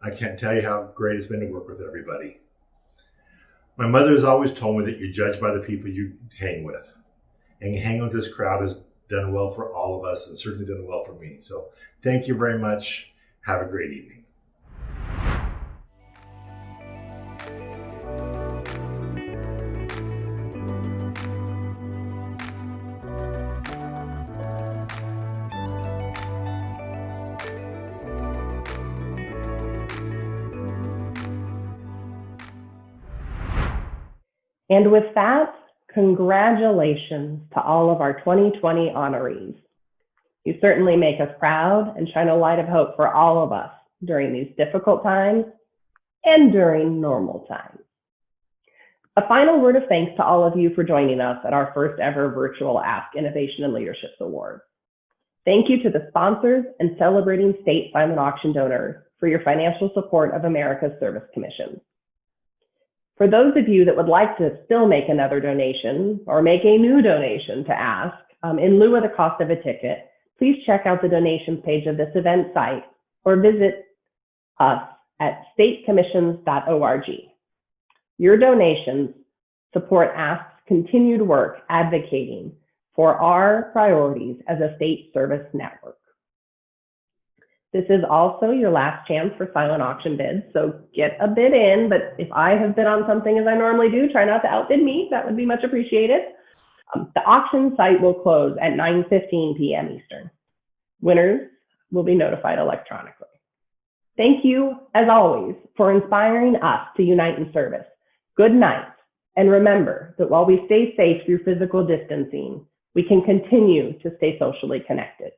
Speaker 4: I can't tell you how great it's been to work with everybody. My mother has always told me that you're judged by the people you hang with. And hanging with this crowd has done well for all of us and certainly done well for me. So thank you very much. Have a great evening.
Speaker 6: And with that, congratulations to all of our 2020 honorees. You certainly make us proud and shine a light of hope for all of us during these difficult times and during normal times. A final word of thanks to all of you for joining us at our first ever virtual ASK Innovation and Leadership Awards. Thank you to the sponsors and celebrating state silent auction donors for your financial support of America's Service Commissions. For those of you that would like to still make another donation or make a new donation to ASK in lieu of the cost of a ticket, please check out the donations page of this event site or visit us at statecommissions.org. Your donations support ASK's continued work advocating for our priorities as a state service network. This is also your last chance for silent auction bids, so get a bid in, but if I have bid on something as I normally do, try not to outbid me. That would be much appreciated. The auction site will close at 9:15 p.m. Eastern. Winners will be notified electronically. Thank you, as always, for inspiring us to unite in service. Good night, and remember that while we stay safe through physical distancing, we can continue to stay socially connected.